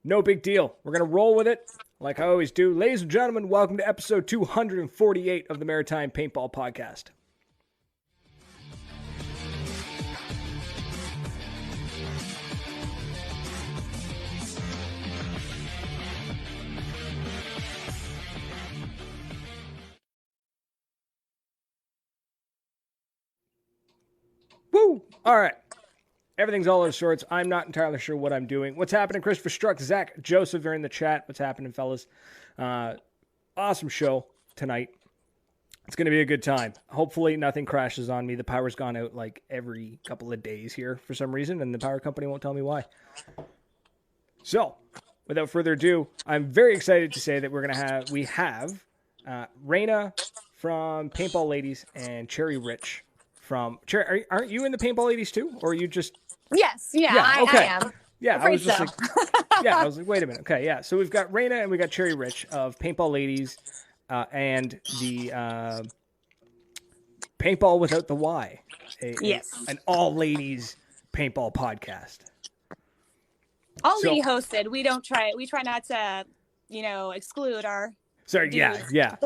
No big deal. We're going to roll with it like I always do. Ladies and gentlemen, welcome to episode 248 of the Maritime Paintball Podcast. Woo! All right. Everything's all in sorts. I'm not entirely sure what I'm doing. What's happening? Christopher Struck, Zach, Joseph are in the chat. What's happening, fellas? Awesome show tonight. It's going to be a good time. Hopefully nothing crashes on me. The power's gone out like every couple of days here for some reason, and the power company won't tell me why. So, without further ado, I'm very excited to say that we have Raina from Paintball Ladies and Cherry Rich from Cherry. Aren't you in the Paintball Ladies too, or are you just? Yes, I am. Yeah, I was just like, I was like, wait a minute. Okay, yeah. So we've got Raina and we got Cherry Rich of Paintball Ladies, and the Paintball Without the Y. An all ladies paintball podcast. Lady hosted. We try not to, exclude our. Sorry, dudes. yeah.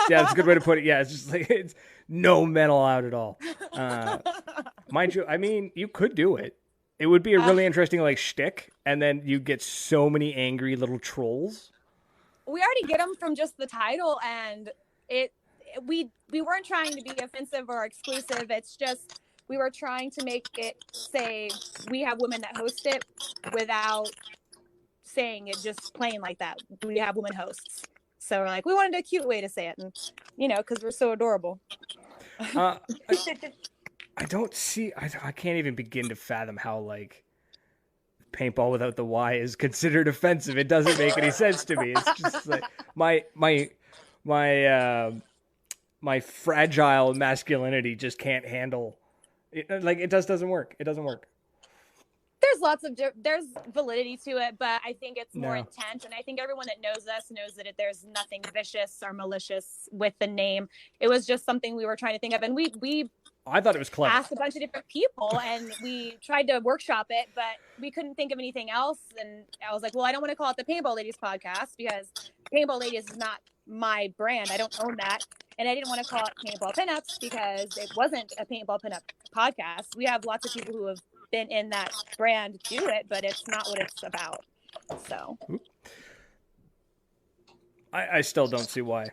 That's a good way to put it. Yeah, it's just like it's no men allowed at all. Mind you, I mean, you could do it. It would be a really interesting shtick, and then you get so many angry little trolls. We already get them from just the title, and we weren't trying to be offensive or exclusive. It's just we were trying to make it say we have women that host it without saying it just plain like that. We have women hosts. So we're like, we wanted a cute way to say it, and because we're so adorable. I don't see. I can't even begin to fathom how Paintball Without the Y is considered offensive. It doesn't make any sense to me. It's just like my fragile masculinity just can't handle it. It doesn't work. It doesn't work. There's validity to it, but I think it's more intent, and I think everyone that knows us knows that there's nothing vicious or malicious with the name. It was just something we were trying to think of, and I thought it was clever. Asked a bunch of different people, and we tried to workshop it, but we couldn't think of anything else. And I was like, well, I don't want to call it the Paintball Ladies podcast because Paintball Ladies is not my brand. I don't own that. And I didn't want to call it Paintball Pinups because it wasn't a Paintball Pinup podcast. We have lots of people who have been in that brand do it, but it's not what it's about. So I still don't see why.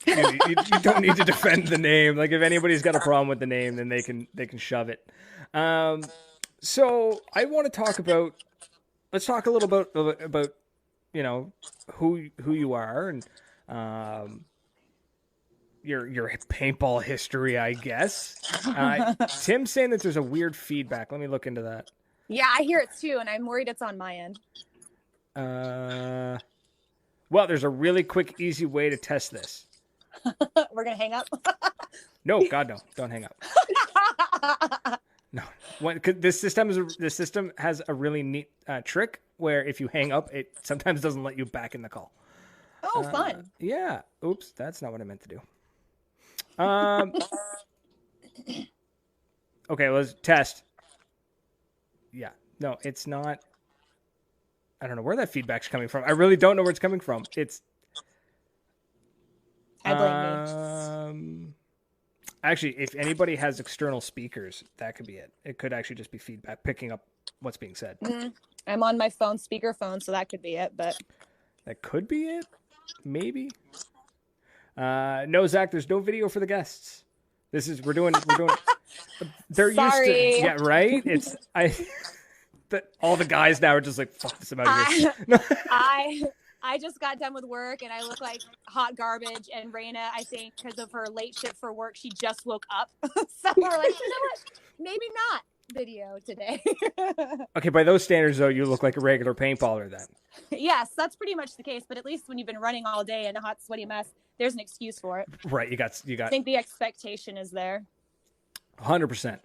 You don't need to defend the name. If anybody's got a problem with the name, then they can shove it. So I want to talk about. Let's talk a little about who you are and your paintball history, I guess. Tim's saying that there's a weird feedback. Let me look into that. Yeah, I hear it too, and I'm worried it's on my end. Well, there's a really quick, easy way to test this. We're gonna hang up. No, God, no! Don't hang up. No, this system has a really neat trick where if you hang up, it sometimes doesn't let you back in the call. Oh, fun! Yeah. Oops, that's not what I meant to do. Okay, let's test. Yeah, no, it's not. I don't know where that feedback's coming from. I really don't know where it's coming from. I blame me. Actually, if anybody has external speakers, that could be it. It could actually just be feedback picking up what's being said. I'm on my phone, speakerphone, so that could be it. But that could be it, maybe. No, Zach, there's no video for the guests. We're doing. They're Sorry. Used to. Yeah, right. All the guys now are just like, fuck this, I'm out of here. I just got done with work and I look like hot garbage. And Raina, I think because of her late shift for work, she just woke up. So we're like, you know what? Maybe not video today. Okay, by those standards, though, you look like a regular paintballer then. Yes, that's pretty much the case. But at least when you've been running all day in a hot, sweaty mess, there's an excuse for it. Right, you got. I think the expectation is there. 100%.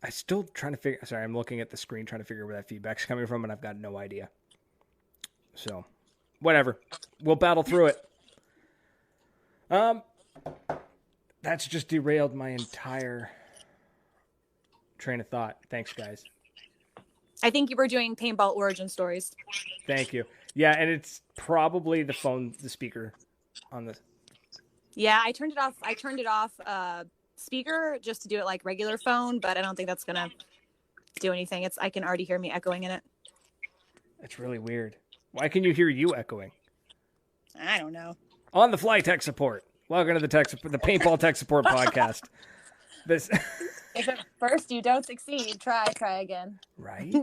I'm still trying to figure. Sorry, I'm looking at the screen trying to figure where that feedback's coming from, and I've got no idea. So, whatever. We'll battle through it. That's just derailed my entire train of thought. Thanks, guys. I think you were doing paintball origin stories. Thank you. Yeah, and it's probably the speaker on the. Yeah, I turned it off speaker just to do it like regular phone, but I don't think that's gonna do anything. I can already hear me echoing in it. It's really weird. Why can you hear you echoing? I don't know. On the fly tech support. Welcome to the paintball tech support podcast. This. If at first you don't succeed, try again. Right.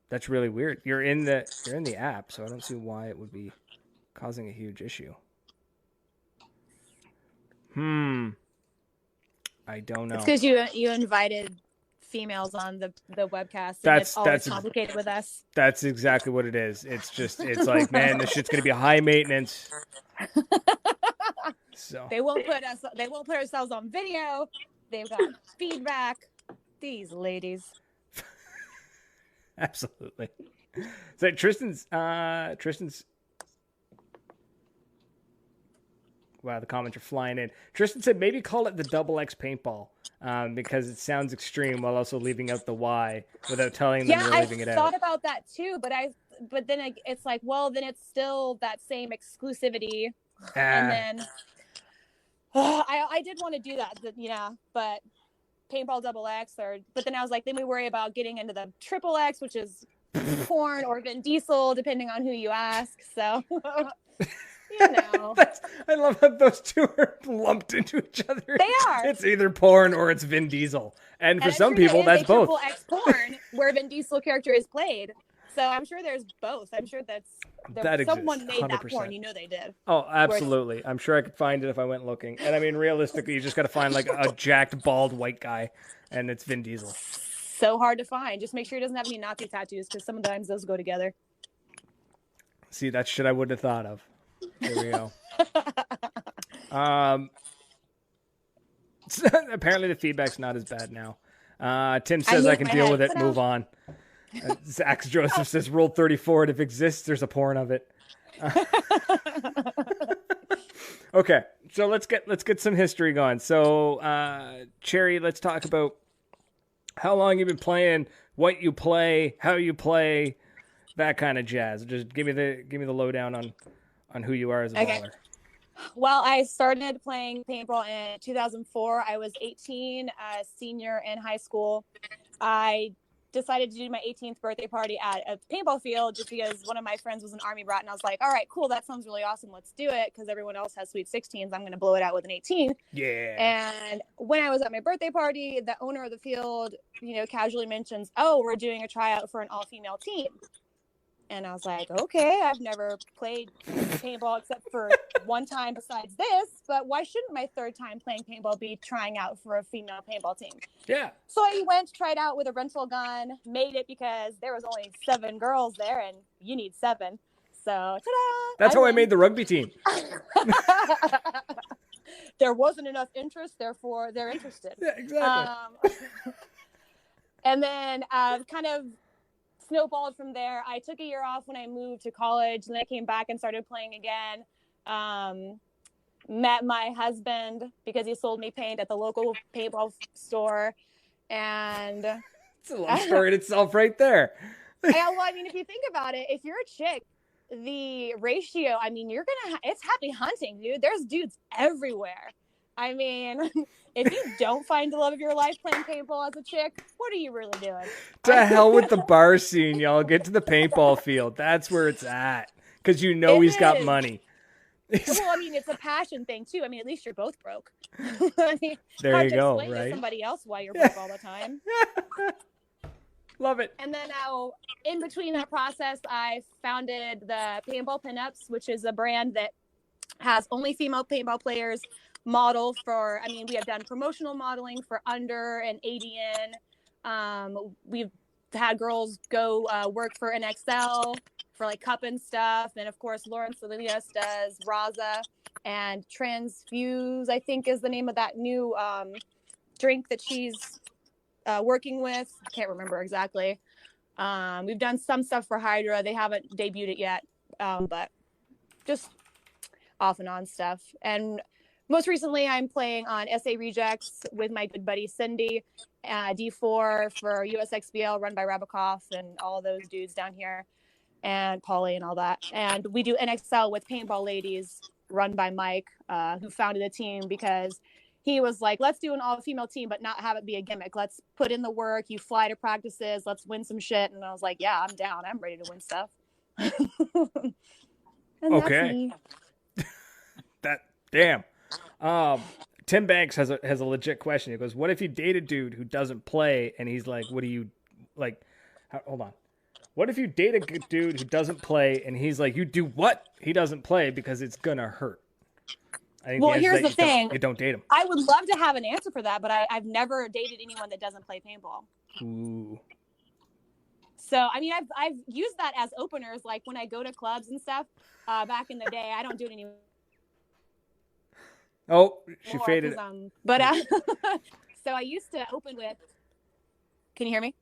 That's really weird. You're in the app, so I don't see why it would be causing a huge issue. I don't know. It's because you invited females on the webcast. And it's always complicated with us. That's exactly what it is. It's like, man, this shit's gonna be a high maintenance. So they won't put ourselves on video. They've got feedback. These ladies. Absolutely. So Tristan's wow, the comments are flying in. Tristan said maybe call it the double X paintball because it sounds extreme while also leaving out the Y without telling them you're leaving it out. Yeah, I thought about that too, but then it's like, well, then it's still that same exclusivity. And then I did want to do that, but paintball double X but then I was like, then we worry about getting into the triple X, which is porn or Vin Diesel, depending on who you ask. So I love how those two are lumped into each other. They are. It's either porn or it's Vin Diesel. And for some people, that's both. Triple X porn where Vin Diesel character is played. So I'm sure there's both. I'm sure that someone made 100%. That porn. They did. Oh, absolutely. I'm sure I could find it if I went looking. And I mean, realistically, you just got to find like a jacked, bald white guy, and it's Vin Diesel. So hard to find. Just make sure he doesn't have any Nazi tattoos, because sometimes those go together. See, that's shit I wouldn't have thought of. There we go. Apparently the feedback's not as bad now. Tim says I can deal with it. Move on. Zach Joseph says Rule 34. If it exists, there's a porn of it. Okay, so let's get some history going. So, Cherry, let's talk about how long you've been playing, what you play, how you play, that kind of jazz. Just give me the lowdown on who you are as a baller. Well, I started playing paintball in 2004. I was 18, a senior in high school. I decided to do my 18th birthday party at a paintball field just because one of my friends was an Army brat, and I was like, all right, cool, that sounds really awesome. Let's do it, because everyone else has sweet 16s. I'm going to blow it out with an 18. Yeah. And when I was at my birthday party, the owner of the field, casually mentions, oh, we're doing a tryout for an all-female team. And I was like, okay, I've never played paintball except for one time besides this, but why shouldn't my third time playing paintball be trying out for a female paintball team? Yeah. So I went, tried out with a rental gun, made it because there was only 7 girls there, and you need 7. So, ta-da! That's how I made the rugby team. There wasn't enough interest, therefore they're interested. Yeah, exactly. And then kind of snowballed from there. I took a year off when I moved to college, and then I came back and started playing again. Met my husband because he sold me paint at the local paintball store, and it's a long story in itself right there. Well, I mean, if you think about it, if you're a chick, the ratio, I mean, it's happy hunting, dude. There's dudes everywhere. I mean, if you don't find the love of your life playing paintball as a chick, what are you really doing? To hell with the bar scene, y'all. Get to the paintball field. That's where it's at. Because he's got money. Well, I mean, it's a passion thing, too. I mean, at least you're both broke. I mean, there you go, right? To somebody else while you're broke all the time. Love it. And then in between that process, I founded the Paintball Pinups, which is a brand that has only female paintball players model for, I mean, we have done promotional modeling for under and ADN. We've had girls go work for NXL for like cup and stuff. And of course, Lauren Salinas does Raza, and Transfuse, I think, is the name of that new drink that she's working with. I can't remember exactly. We've done some stuff for Hydra. They haven't debuted it yet, but just off and on stuff. And most recently, I'm playing on SA Rejects with my good buddy Cindy, D4 for USXBL run by Rabakov and all those dudes down here, and Paulie and all that. And we do NXL with Paintball Ladies run by Mike, who founded the team because he was like, let's do an all-female team, but not have it be a gimmick. Let's put in the work. You fly to practices. Let's win some shit. And I was like, yeah, I'm down. I'm ready to win stuff. And okay. Damn. Tim Banks has a legit question. He goes, what if you date a dude who doesn't play and he's like, what do you like? Hold on. What if you date a dude who doesn't play and he's like, you do what? He doesn't play because it's going to hurt. I think here's the thing. You don't date him. I would love to have an answer for that, but I've never dated anyone that doesn't play paintball. Ooh. So, I mean, I've used that as openers, like when I go to clubs and stuff back in the day. I don't do it anymore. Oh, she faded it. But so I used to open with. Can you hear me?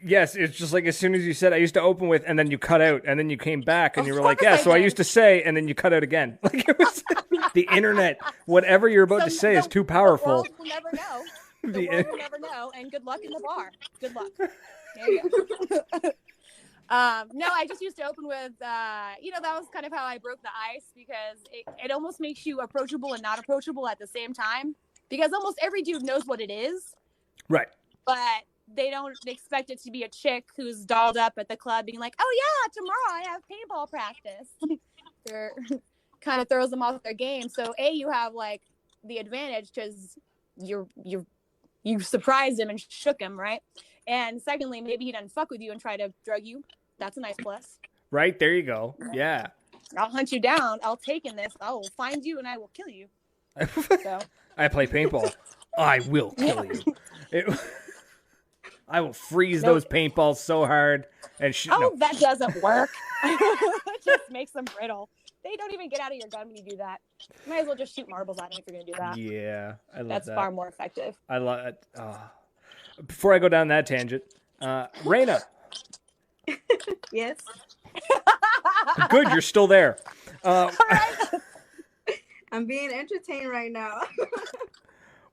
Yes, it's just like as soon as you said I used to open with, and then you cut out, and then you came back, and you were like, yeah, so I used to say, and then you cut out again. Like it was the internet. Whatever you're about to say is too powerful. The world will never know. The world will never know, and good luck in the bar. Good luck. There you go. No, I just used to open with, that was kind of how I broke the ice, because it almost makes you approachable and not approachable at the same time, because almost every dude knows what it is. Right. But they don't expect it to be a chick who's dolled up at the club being like, oh yeah, tomorrow I have paintball practice. They're kind of throws them off their game. So you have like the advantage because you surprised him and shook him, right? And secondly, maybe he doesn't fuck with you and try to drug you. That's a nice plus. Right, there you go. Yeah. I'll hunt you down. I'll take in this. I will find you and I will kill you. So. I play paintball. I will kill you. I will freeze those paintballs so hard and that doesn't work. It just makes them brittle. They don't even get out of your gun when you do that. You might as well just shoot marbles at them if you're gonna do that. Yeah, I love that. That's far more effective. I love it. Before I go down that tangent, Raina. Yes. Good, you're still there. I'm being entertained right now.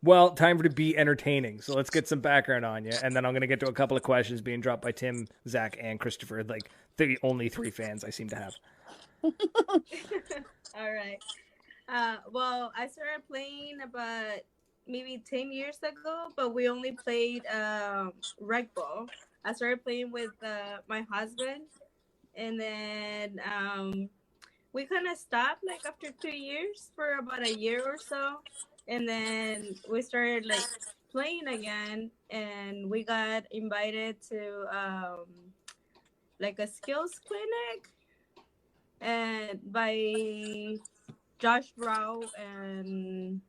Well, time for to be entertaining. So let's get some background on you, and then I'm going to get to a couple of questions being dropped by Tim, Zach, and Christopher, like the only 3 fans I seem to have. All right. Well, I started playing about maybe 10 years ago, but we only played rec ball. I started playing with my husband, and then we kind of stopped like after 2 years for about a year or so. And then we started like playing again, and we got invited to like a skills clinic, and by Josh Rao and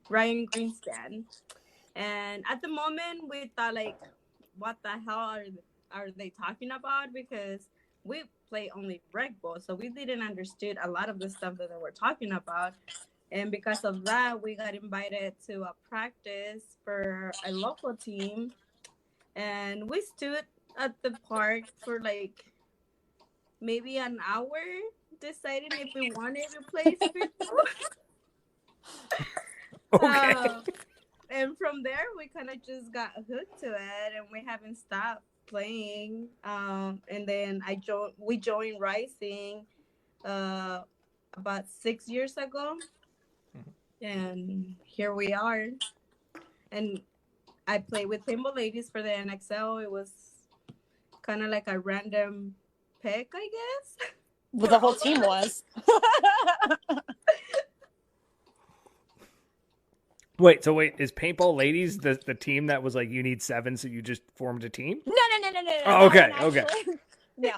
Ryan Greenspan. And at the moment, we thought like, what the hell are they talking about? Because we play only rec ball, so we didn't understood a lot of the stuff that they were talking about. And because of that, we got invited to a practice for a local team. And we stood at the park for like maybe an hour, deciding if we wanted to play football. Okay. And from there, we kind of just got hooked to it, and we haven't stopped playing. And then we joined Rising about 6 years ago. And here we are. And I played with Paintball Ladies for the NXL. It was kind of like a random pick, I guess. Well, the whole team was. Wait, is Paintball Ladies the team that was like, you need 7, so you just formed a team? No. Oh, okay. No.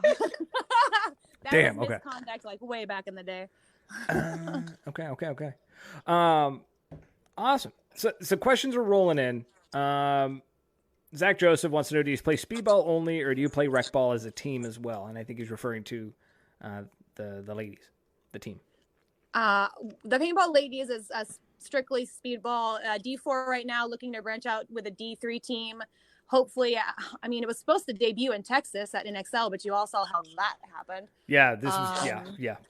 Damn, was okay. Misconduct, like way back in the day. Okay. Awesome. So questions are rolling in. Zach Joseph wants to know, do you play speedball only, or do you play rec ball as a team as well? And I think he's referring to the ladies, the team. The Paintball Ladies is strictly speedball. D4 right now, looking to branch out with a D3 team. Hopefully, I mean, it was supposed to debut in Texas at NXL, but you all saw how that happened. Yeah, this was, yeah.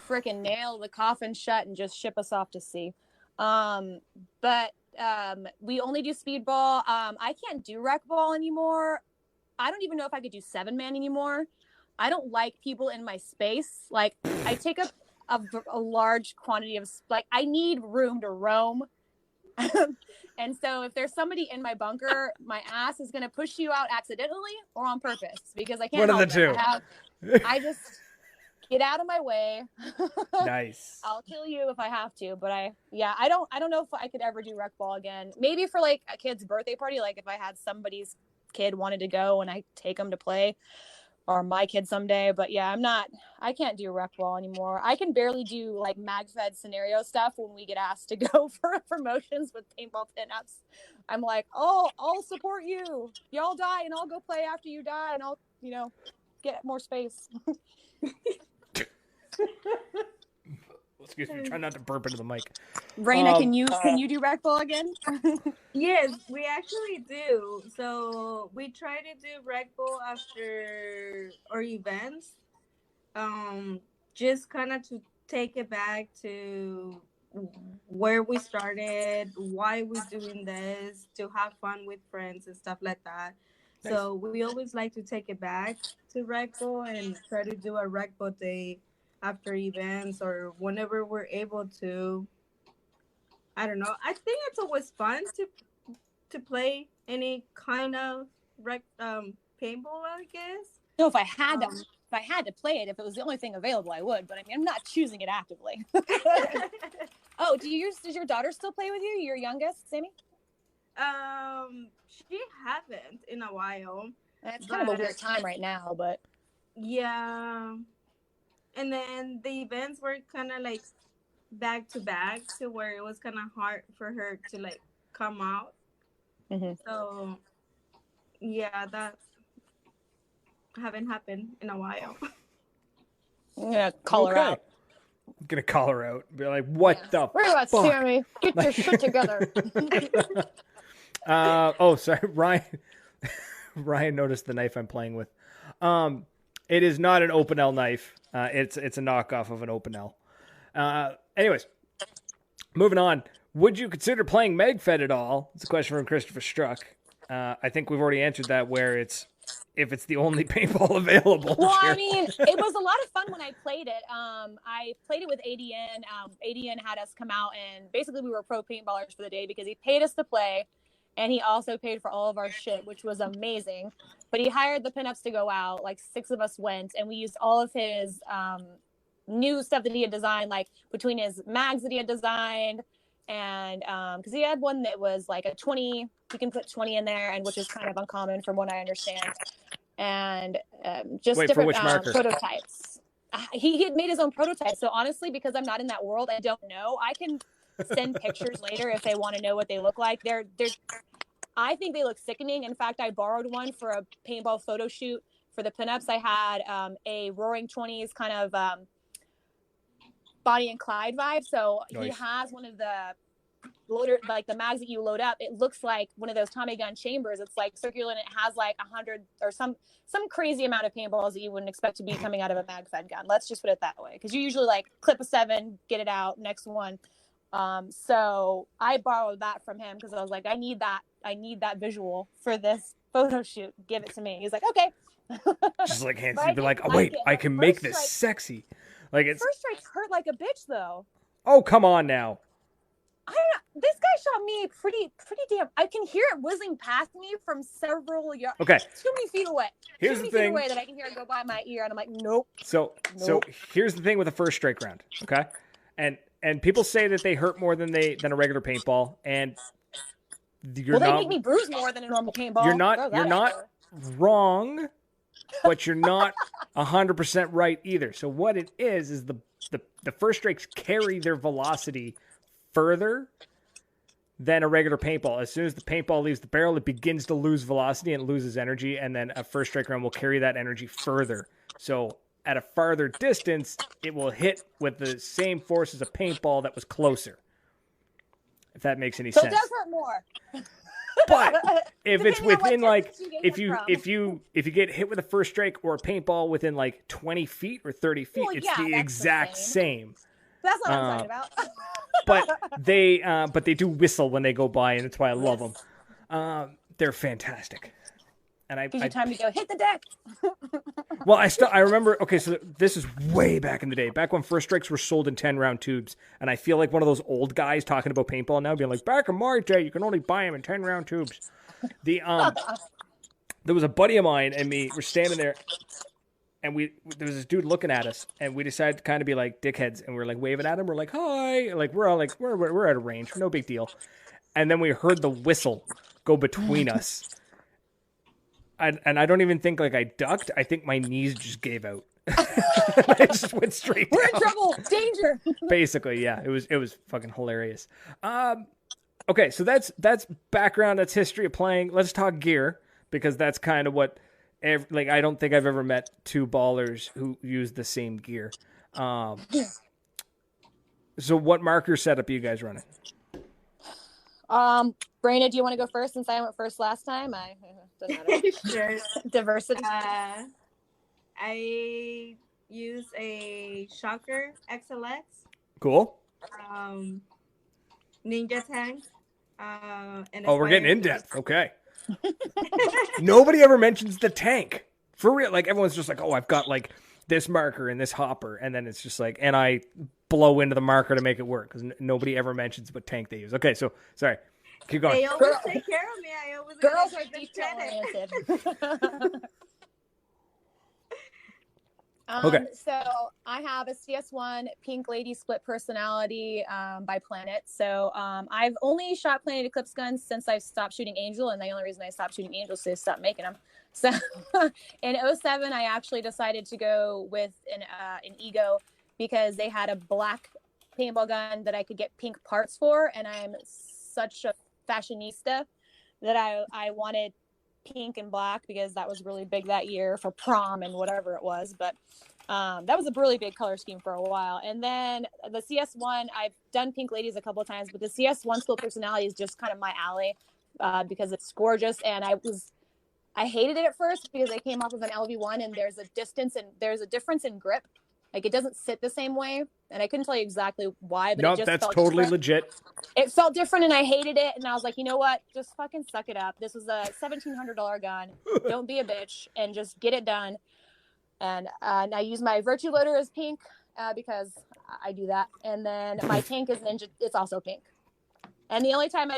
Freaking nail the coffin shut and just ship us off to sea. But We only do speedball. I can't do rec ball anymore. I don't even know if I could do 7-man anymore. I don't like people in my space. Like, I take up a large quantity of, like, I need room to roam. And so if there's somebody in my bunker, my ass is going to push you out accidentally or on purpose, because I can't One of the help two. I just get out of my way. Nice. I'll kill you if I have to, but I don't know if I could ever do rec ball again. Maybe for like a kid's birthday party, like if I had somebody's kid wanted to go and I take them to play, or my kid someday. But yeah, I can't do rec ball anymore. I can barely do like mag-fed scenario stuff when we get asked to go for promotions with paintball pinups. I'm like, oh, I'll support you. Y'all die and I'll go play after you die and I'll, get more space. Excuse me, try not to burp into the mic. Raina, can you do rec ball again? Yes, we actually do. So we try to do rec ball after our events, just kind of to take it back to where we started, why we're doing this, to have fun with friends and stuff like that. Nice. So we always like to take it back to rec ball and try to do a rec ball day after events or whenever we're able to. I don't know. I think it's always fun to play any kind of paintball, I guess. No, if I had to play it, if it was the only thing available, I would. But I mean, I'm not choosing it actively. Oh, does your daughter still play with you? Your youngest, Sammy? She haven't in a while. It's kind of a weird time right now, but yeah. And then the events were kind of like back to back, to where it was kind of hard for her to like come out. Mm-hmm. So yeah, that haven't happened in a while. I'm gonna call her out. I'm gonna call her out. Be like, what the Where about Sammy? Get your shit together. Oh, sorry, Ryan. Ryan noticed the knife I'm playing with. It is not an Open L knife. It's a knockoff of an Open L. Anyways, moving on. Would you consider playing MegFed at all? It's a question from Christopher Struck. I think we've already answered that, where if it's the only paintball available. Well, sure. I mean, it was a lot of fun when I played it. I played it with ADN. ADN had us come out, and basically we were pro paintballers for the day because he paid us to play, and he also paid for all of our shit, which was amazing. But he hired the pinups to go out. Like 6 of us went, and we used all of his new stuff that he had designed, like between his mags that he had designed, and because he had one that was like a 20, you can put 20 in there, and which is kind of uncommon from what I understand, and just different prototypes. He had made his own prototype. So honestly, because I'm not in that world, I don't know. I can send pictures later if they want to know what they look like. I think they look sickening. In fact, I borrowed one for a paintball photo shoot for the pinups. I had a Roaring 20s kind of Bonnie and Clyde vibe. So nice. He has one of the loader, like the mags that you load up. It looks like one of those Tommy gun chambers. It's like circular, and it has like 100 or some crazy amount of paintballs that you wouldn't expect to be coming out of a mag fed gun. Let's just put it that way, because you usually like clip a 7, get it out, next one. So I borrowed that from him because I was like, I need that visual for this photo shoot. Give it to me. He's like, okay. Just like hands, you'd be like, oh wait, I can make this sexy. Like it's first strikes hurt like a bitch though. Oh, come on now. I don't know. This guy shot me pretty damn. I can hear it whizzing past me from several yards. Okay. Too many feet away. Here's the thing. Away that I can hear it go by my ear, and I'm like, nope. So here's the thing with the first strike round. Okay, and people say that they hurt more than a regular paintball, and they make me bruise more than a normal paintball. You're not wrong, but you're not 100% right either. So what it is the first strikes carry their velocity further than a regular paintball. As soon as the paintball leaves the barrel, it begins to lose velocity and it loses energy, and then a first strike round will carry that energy further. So at a farther distance, it will hit with the same force as a paintball that was closer. If that makes any sense. So it does hurt more. But if it's within like, if you get hit with a first strike or a paintball within like 20 feet or 30 feet, it's the exact same. That's what I'm talking about. but they do whistle when they go by, and that's why I love them. They're fantastic. And Gives you time to go hit the deck. Well, I remember. Okay, so this is way back in the day, back when First Strikes were sold in 10-round tubes, and I feel like one of those old guys talking about paintball now, being like, back in my day, you can only buy them in 10-round tubes. There was a buddy of mine and me. We're standing there, and there was this dude looking at us, and we decided to kind of be like dickheads, and we're like waving at him. We're like, hi, like we're all like we're out of range, no big deal. And then we heard the whistle go between us. And I don't even think like I ducked. I think my knees just gave out. I just went straight down. We're in trouble. Danger. Basically, yeah. It was fucking hilarious. Okay, so that's background. That's history of playing. Let's talk gear, because that's kind of what. I don't think I've ever met two ballers who use the same gear. So what marker setup are you guys running? Brayna, do you want to go first since I went first last time? Doesn't matter. Sure. Diversity. I use a Shocker XLX. Cool. Ninja tank. And we're getting in depth. Okay. Nobody ever mentions the tank. For real. Like, everyone's just like, oh, I've got like this marker and this hopper. And then it's just like, and I blow into the marker to make it work, because nobody ever mentions what tank they use. Okay, so sorry. Keep going. They always take care of me. I always Girls are get detail-oriented. Okay. So I have a CS1 Pink Lady Split Personality by Planet. So I've only shot Planet Eclipse guns since I stopped shooting Angel, and the only reason I stopped shooting Angel is they stopped making them. So in 2007, I actually decided to go with an Ego, because they had a black paintball gun that I could get pink parts for, and I'm such a fashionista that I wanted pink and black, because that was really big that year for prom and whatever it was. But that was a really big color scheme for a while. And then the CS1, I've done Pink Ladies a couple of times, but the CS1 Split Personality is just kind of my alley, because it's gorgeous. And I hated it at first because I came off of an LV1, and there's a difference in grip. Like, it doesn't sit the same way, and I couldn't tell you exactly why, but no, it just that's felt totally different. legit. It felt different, and I hated it, and I was like, you know what? Just fucking suck it up. This was a $1,700 gun. Don't be a bitch, and just get it done. And I use my Virtue Loader as pink, because I do that. And then my tank is Ninja. It's also pink. And the only time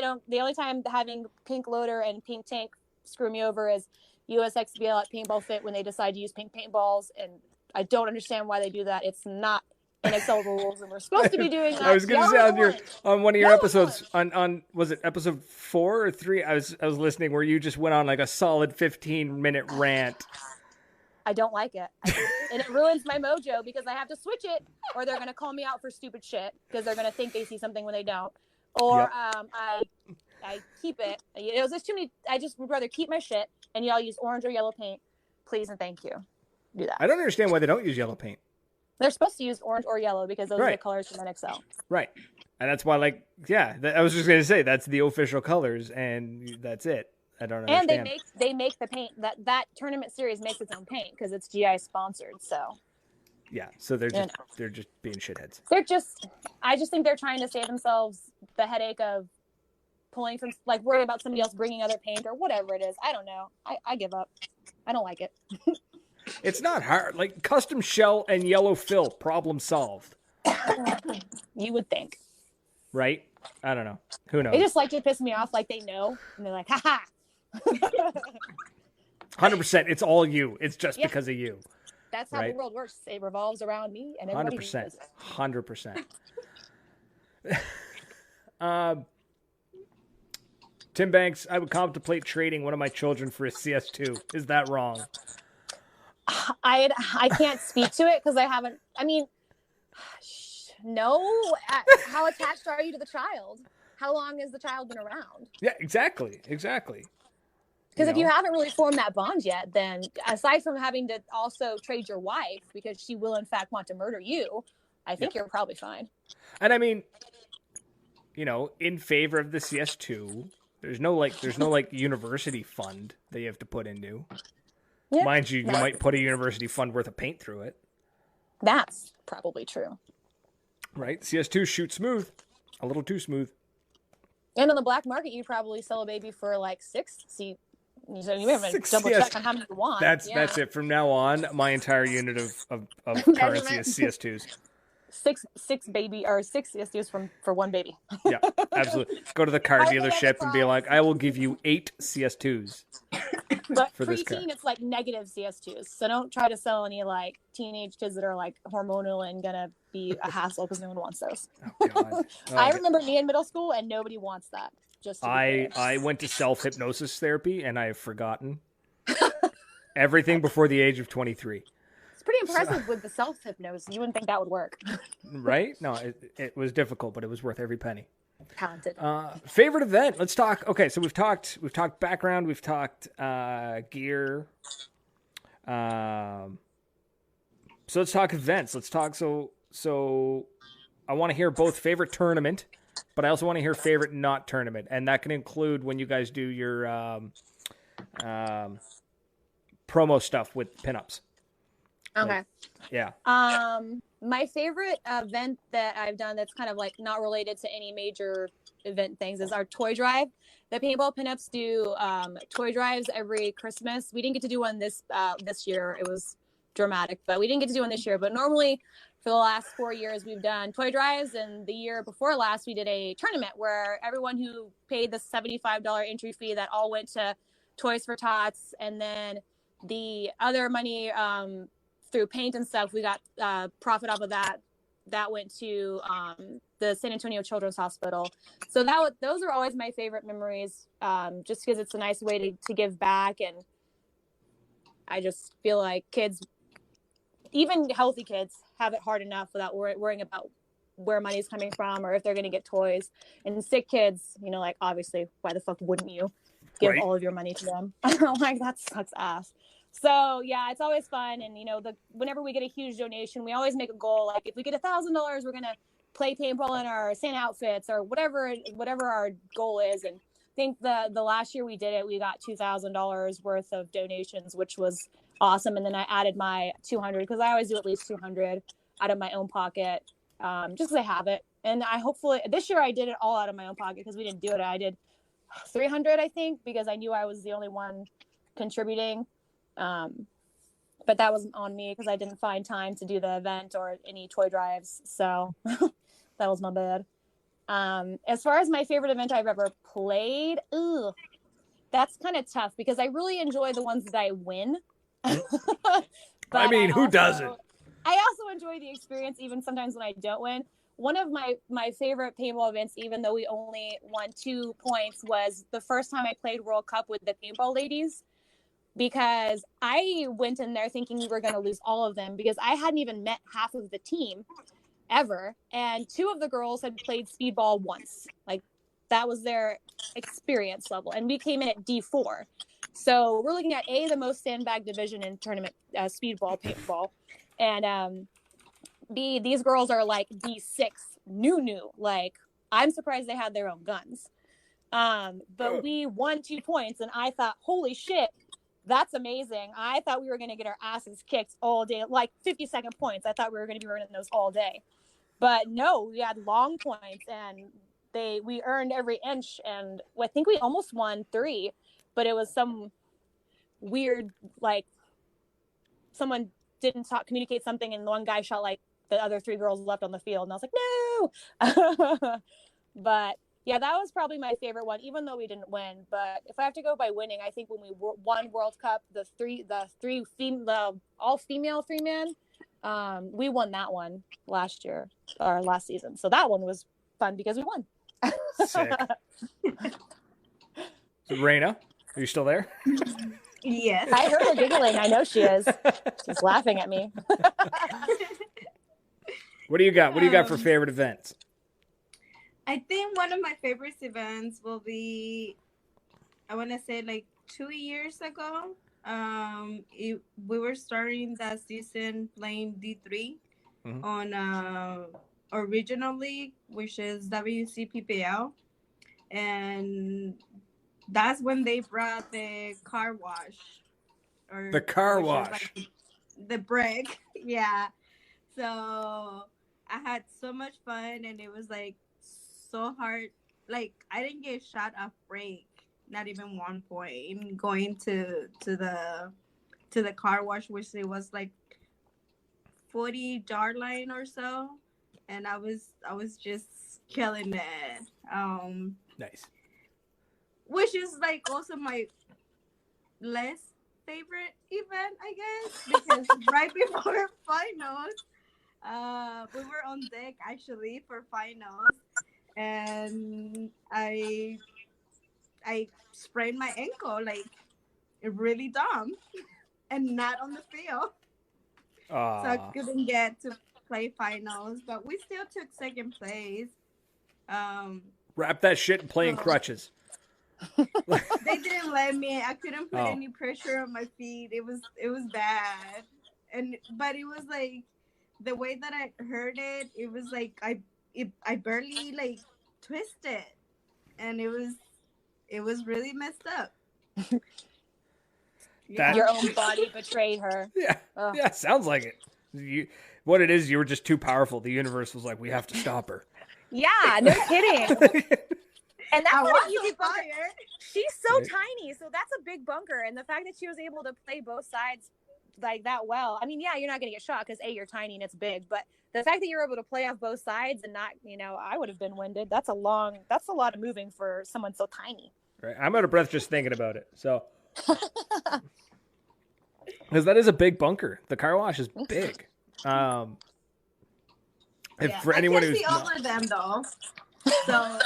having pink loader and pink tank screw me over is USXBL at Paintball Fit, when they decide to use pink paintballs, and I don't understand why they do that. It's not in Excel rules, and we're supposed to be doing that. I was going to say on one of your episodes, on was it episode 4 or 3? I was listening where you just went on like a solid 15-minute rant. I don't like it, and it ruins my mojo, because I have to switch it, or they're going to call me out for stupid shit, because they're going to think they see something when they don't. Or I keep it. It was just too many. I just would rather keep my shit, and y'all use orange or yellow paint, please and thank you. Do that. I don't understand why they don't use yellow paint. They're supposed to use orange or yellow, because those are the colors from NXL. Right. And that's why, like, I was just going to say, that's the official colors, and that's it. I don't understand. And they make the paint, that tournament series makes its own paint, because it's GI sponsored, so. Yeah, so they're just being shitheads. I just think they're trying to save themselves the headache of pulling from, like, worrying about somebody else bringing other paint or whatever it is. I don't know. I give up. I don't like it. It's not hard. Like, custom shell and yellow fill, problem solved. You would think. Right? I don't know. Who knows? They just like to piss me off, like they know, and they're like, ha 100%. It's all you. It's just because of you. That's how the world works. It revolves around me, and everybody 100%. 100%. Tim Banks, I would contemplate trading one of my children for a CS2. Is that wrong? I can't speak to it, because I haven't. I mean, no. How attached are you to the child? How long has the child been around? Yeah, exactly. Because if you haven't really formed that bond yet, then aside from having to also trade your wife, because she will in fact want to murder you, I think you're probably fine. And I mean, in favor of the CS2, there's no university fund that you have to put into. Yeah. Mind you, you might put a university fund worth of paint through it. That's probably true. Right? CS2 shoot smooth. A little too smooth. And on the black market, you probably sell a baby for like 6. See, so you have to 6, double yes. check on how many you want. That's it. From now on, my entire unit of currency is CS2s. Six baby or 6 CSUs for one baby. Yeah, absolutely. Go to the car I think dealership and be like, I will give you 8 CS2s. But for this car. preteen, it's like negative CS2s. So don't try to sell any like teenage kids that are like hormonal and gonna be a hassle because no one wants those. Oh, God. I remember me in middle school and nobody wants that. Just to be clear. I went to self-hypnosis therapy and I have forgotten everything before the age of 23. It's pretty impressive with the self-hypnosis. You wouldn't think that would work. Right? No, it was difficult, but it was worth every penny. Talented. Favorite event? Let's talk. Okay, so we've talked background, we've talked gear. So let's talk events. Let's talk. So I want to hear both favorite tournament, but I also want to hear favorite not tournament, and that can include when you guys do your promo stuff with pinups. Okay. Like, yeah. My favorite event that I've done that's kind of like not related to any major event things is our toy drive. The Paintball pinups do toy drives every Christmas. We didn't get to do one this year. It was dramatic, but we didn't get to do one this year. But normally for the last 4 years, we've done toy drives. And the year before last, we did a tournament where everyone who paid the $75 entry fee, that all went to Toys for Tots. And then the other money through paint and stuff, we got profit off of that. That went to the San Antonio Children's Hospital. So those are always my favorite memories, just because it's a nice way to give back. And I just feel like kids, even healthy kids, have it hard enough without worrying about where money's coming from or if they're going to get toys. And sick kids, like, obviously, why the fuck wouldn't you give all of your money to them? Like, that sucks ass. So yeah, it's always fun. And whenever we get a huge donation, we always make a goal. Like, if we get $1,000, we're gonna play paintball in our Santa outfits or whatever our goal is. And I think the last year we did it, we got $2,000 worth of donations, which was awesome. And then I added my 200 because I always do at least 200 out of my own pocket, just because I have it. And hopefully this year I did it all out of my own pocket because we didn't do it. I did 300, I think, because I knew I was the only one contributing. But that wasn't on me because I didn't find time to do the event or any toy drives. So that was my bad. As far as my favorite event I've ever played, that's kind of tough because I really enjoy the ones that I win. I mean, who doesn't? I also enjoy the experience even sometimes when I don't win. One of my favorite paintball events, even though we only won 2 points, was the first time I played World Cup with the Paintball ladies. Because I went in there thinking we were going to lose all of them because I hadn't even met half of the team ever. And 2 of the girls had played speedball once. Like, that was their experience level. And we came in at D4. So we're looking at the most sandbag division in tournament speedball, paintball. And B, these girls are like D6, new. Like, I'm surprised they had their own guns. But we won 2 points. And I thought, holy shit. That's amazing. I thought we were going to get our asses kicked all day, like 50-second points. I thought we were going to be running those all day. But no, we had long points, and we earned every inch. And I think we almost won 3, but it was some weird, like, someone didn't communicate something, and one guy shot like the other 3 girls left on the field. And I was like, no. But yeah, that was probably my favorite one, even though we didn't win. But if I have to go by winning, I think when we won World Cup, the all female 3-man, we won that one last season. So that one was fun because we won. Sick. So, Raina, are you still there? Yes. I heard her giggling. I know she is. She's laughing at me. What do you got? What do you got for favorite events? I think one of my favorite events will be, I want to say like 2 years ago. We were starting that season playing D3 on original league, which is WCPPL. And that's when they brought the car wash. The car wash. Like the brick. Yeah. So I had so much fun, and it was like so hard. Like I didn't get shot a break, not even 1 point. Going to the car wash, which it was like 40-yard line or so, and I was just killing it. Nice. Which is like also my less favorite event, I guess, because right before finals, we were on deck actually for finals, and I sprained my ankle like really dumb, and not on the field, so I couldn't get to play finals. But we still took second place. Wrap that shit in playing crutches. They didn't let me. I couldn't put Oh. any pressure on my feet. It was bad, but it was like the way that I heard it. It was like I barely like twisted, and it was really messed up. That- Your own body betrayed her. Yeah. Ugh. Yeah, sounds like it. What it is, you were just too powerful. The universe was like, we have to stop her. Yeah, no kidding. And that's I not was an easy on bunker. fire. She's so Right. tiny, so that's a big bunker. And the fact that she was able to play both sides like that well, I mean, yeah, you're not going to get shot because A, you're tiny and it's big, but the fact that you're able to play off both sides and not, I would have been winded. That's a lot of moving for someone so tiny. Right. I'm out of breath just thinking about it. So, because that is a big bunker. The car wash is big. For anyone I who's can't see over them though. So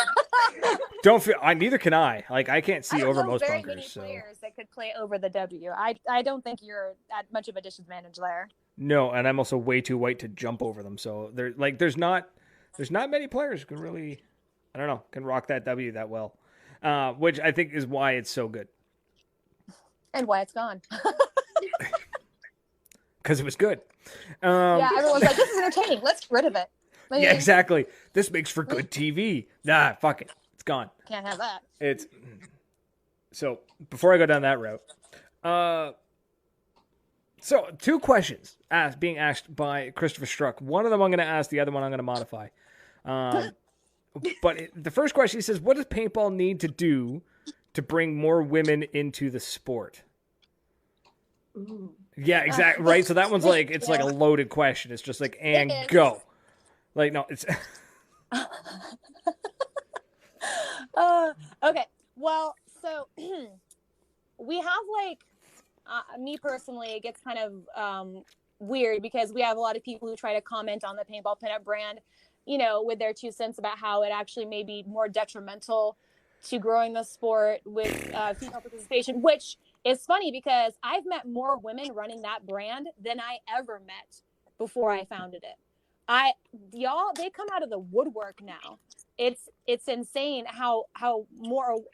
don't feel, neither can I. Like I can't I see don't over know most very bunkers. many So players that could play over the W. I don't think you're at much of a disadvantage there. no, and I'm also way too white to jump over them. So there's not many players who can really, I don't know, can rock that W that well, which I think is why it's so good. And why it's gone. Because it was good. Yeah, everyone's like, this is entertaining. Let's get rid of it. Like, Yeah, exactly. This makes for good TV. Nah, fuck it. It's gone. Can't have that. It's so before I go down that route. So 2 questions being asked by Christopher Struck. One of them I'm going to ask. The other one I'm going to modify. But the first question, he says, "What does paintball need to do to bring more women into the sport?" ooh. Yeah, exactly. Right. So that one's like it's like a loaded question. It's just like and It is. go. Like no, it's Okay. Well, so we have like me personally, it gets kind of weird because we have a lot of people who try to comment on the paintball pinup brand, with their 2 cents about how it actually may be more detrimental to growing the sport with female participation, which is funny because I've met more women running that brand than I ever met before I founded it. They come out of the woodwork now. It's insane how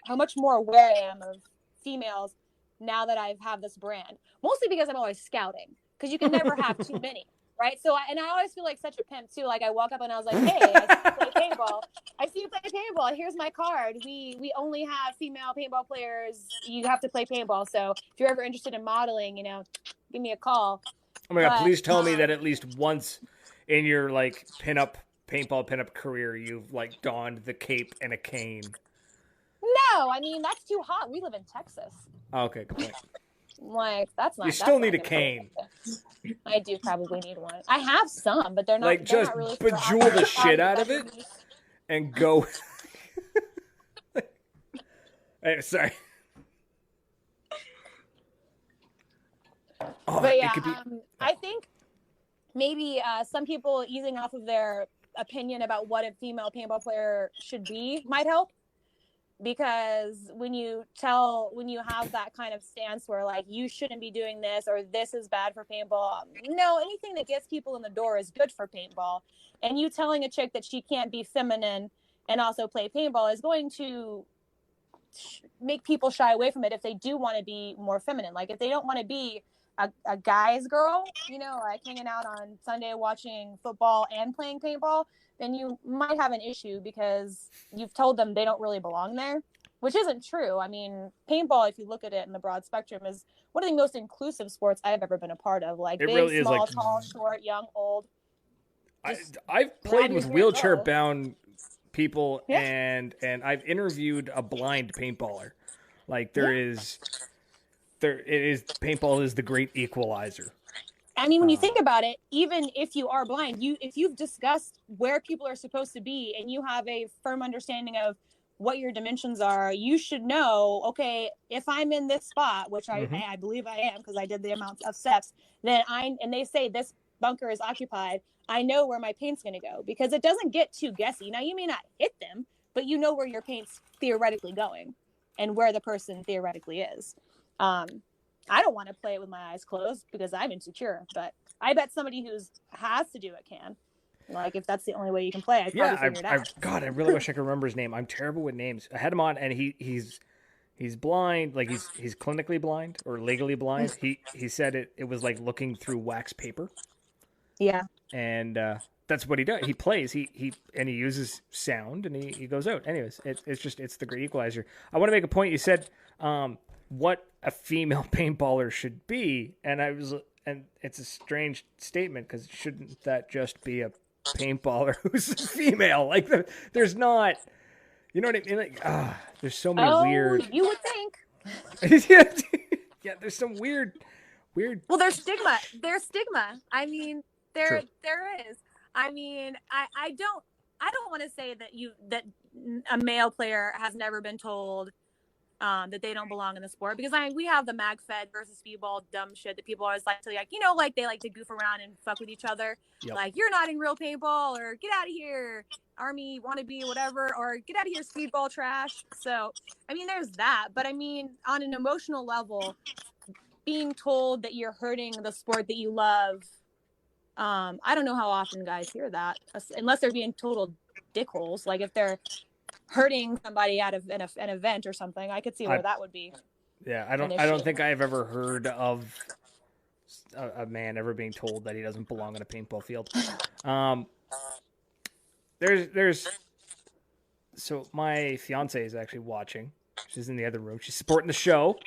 much more aware I am of females now that I have this brand. Mostly because I'm always scouting, because you can never have too many, right? So I always feel like such a pimp too. Like I walk up and I was like, hey, I see you play paintball. Here's my card. We only have female paintball players. You have to play paintball. So if you're ever interested in modeling, give me a call. oh my god! But, Please tell me that at least once in your like paintball pinup career, you've like donned the cape and a cane. No, I mean that's too hot. We live in Texas. Oh, okay, good point. Like that's not. You that's still not need a gonna cane. work. I do probably need one. I have some, but they're not. Like, they're just not really bejewel the shit out of it. And go. Hey, sorry. Oh, But yeah, it could be. I think maybe some people easing off of their opinion about what a female paintball player should be might help. Because when you have that kind of stance where like you shouldn't be doing this or this is bad for paintball, no, anything that gets people in the door is good for paintball. And you telling a chick that she can't be feminine and also play paintball is going to make people shy away from it if they do want to be more feminine. Like if they don't want to be a guy's girl, like hanging out on Sunday watching football and playing paintball, then you might have an issue because you've told them they don't really belong there, which isn't true. I mean, paintball, if you look at it in the broad spectrum, is one of the most inclusive sports I've ever been a part of. Like It big, really is, small, like- tall, short, young, old. I've played with grab your wheelchair bound people, Yeah. and I've interviewed a blind paintballer. Like paintball is the great equalizer. I mean, when you think about it, even if you are blind, if you've discussed where people are supposed to be and you have a firm understanding of what your dimensions are, you should know, okay, if I'm in this spot, which I believe I am because I did the amount of steps, and they say this bunker is occupied, I know where my paint's going to go because it doesn't get too guessy. Now, you may not hit them, but you know where your paint's theoretically going and where the person theoretically is. I don't want to play it with my eyes closed because I'm insecure, but I bet somebody who has to do it can. Like, if that's the only way you can play, I'd probably figure it out. God, I really wish I could remember his name. I'm terrible with names. I had him on, and he's blind. Like, he's clinically blind or legally blind. He said it was like looking through wax paper. Yeah. And that's what he does. He plays. He uses sound, and he goes out. Anyways, it's the great equalizer. I want to make a point. You said what a female paintballer should be, and it's a strange statement because shouldn't that just be a paintballer who's female? Like, there's not, you know what I mean? Like, there's so many weird. You would think. Yeah, there's some weird. Well, there's stigma. I mean, there is. I mean, I don't want to say that a male player has never been told that they don't belong in the sport, because we have the MagFed versus Speedball dumb shit that people always like to, like, you know, like they like to goof around and fuck with each other. Yep. Like, you're not in real paintball, or get out of here, Army wannabe, whatever, or get out of here, Speedball trash. So, I mean, there's that. But I mean, on an emotional level, being told that you're hurting the sport that you love, I don't know how often guys hear that, unless they're being total dickholes. Like, if they're hurting somebody out of an event or something, I could see where that would be. Yeah, I don't think I've ever heard of a man ever being told that he doesn't belong in a paintball field. So my fiance is actually watching. She's in the other room. She's supporting the show.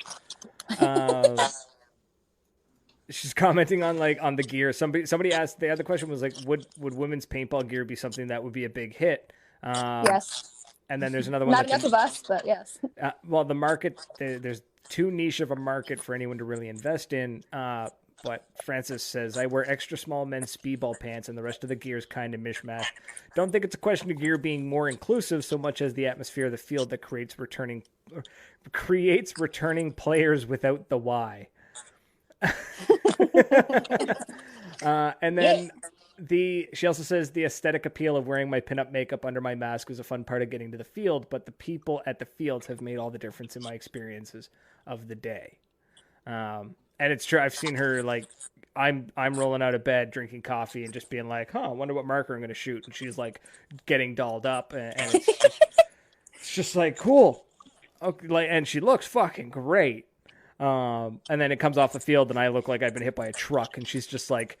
She's commenting on the gear. Somebody asked, the other question was like, would women's paintball gear be something that would be a big hit? Yes. And then there's another one. Not enough of us, but yes. Well, the market, there's too niche of a market for anyone to really invest in. But Francis says, I wear extra small men's speedball pants, and the rest of the gear is kind of mishmash. Don't think it's a question of gear being more inclusive so much as the atmosphere of the field that creates returning players without the why. And then she also says the aesthetic appeal of wearing my pinup makeup under my mask was a fun part of getting to the field, but the people at the fields have made all the difference in my experiences of the day. And it's true. I've seen her, like, I'm rolling out of bed, drinking coffee, and just being like, I wonder what marker I'm going to shoot. And she's like getting dolled up, and it's just like, cool. Okay, like, and she looks fucking great. And then it comes off the field, and I look like I've been hit by a truck, and she's just like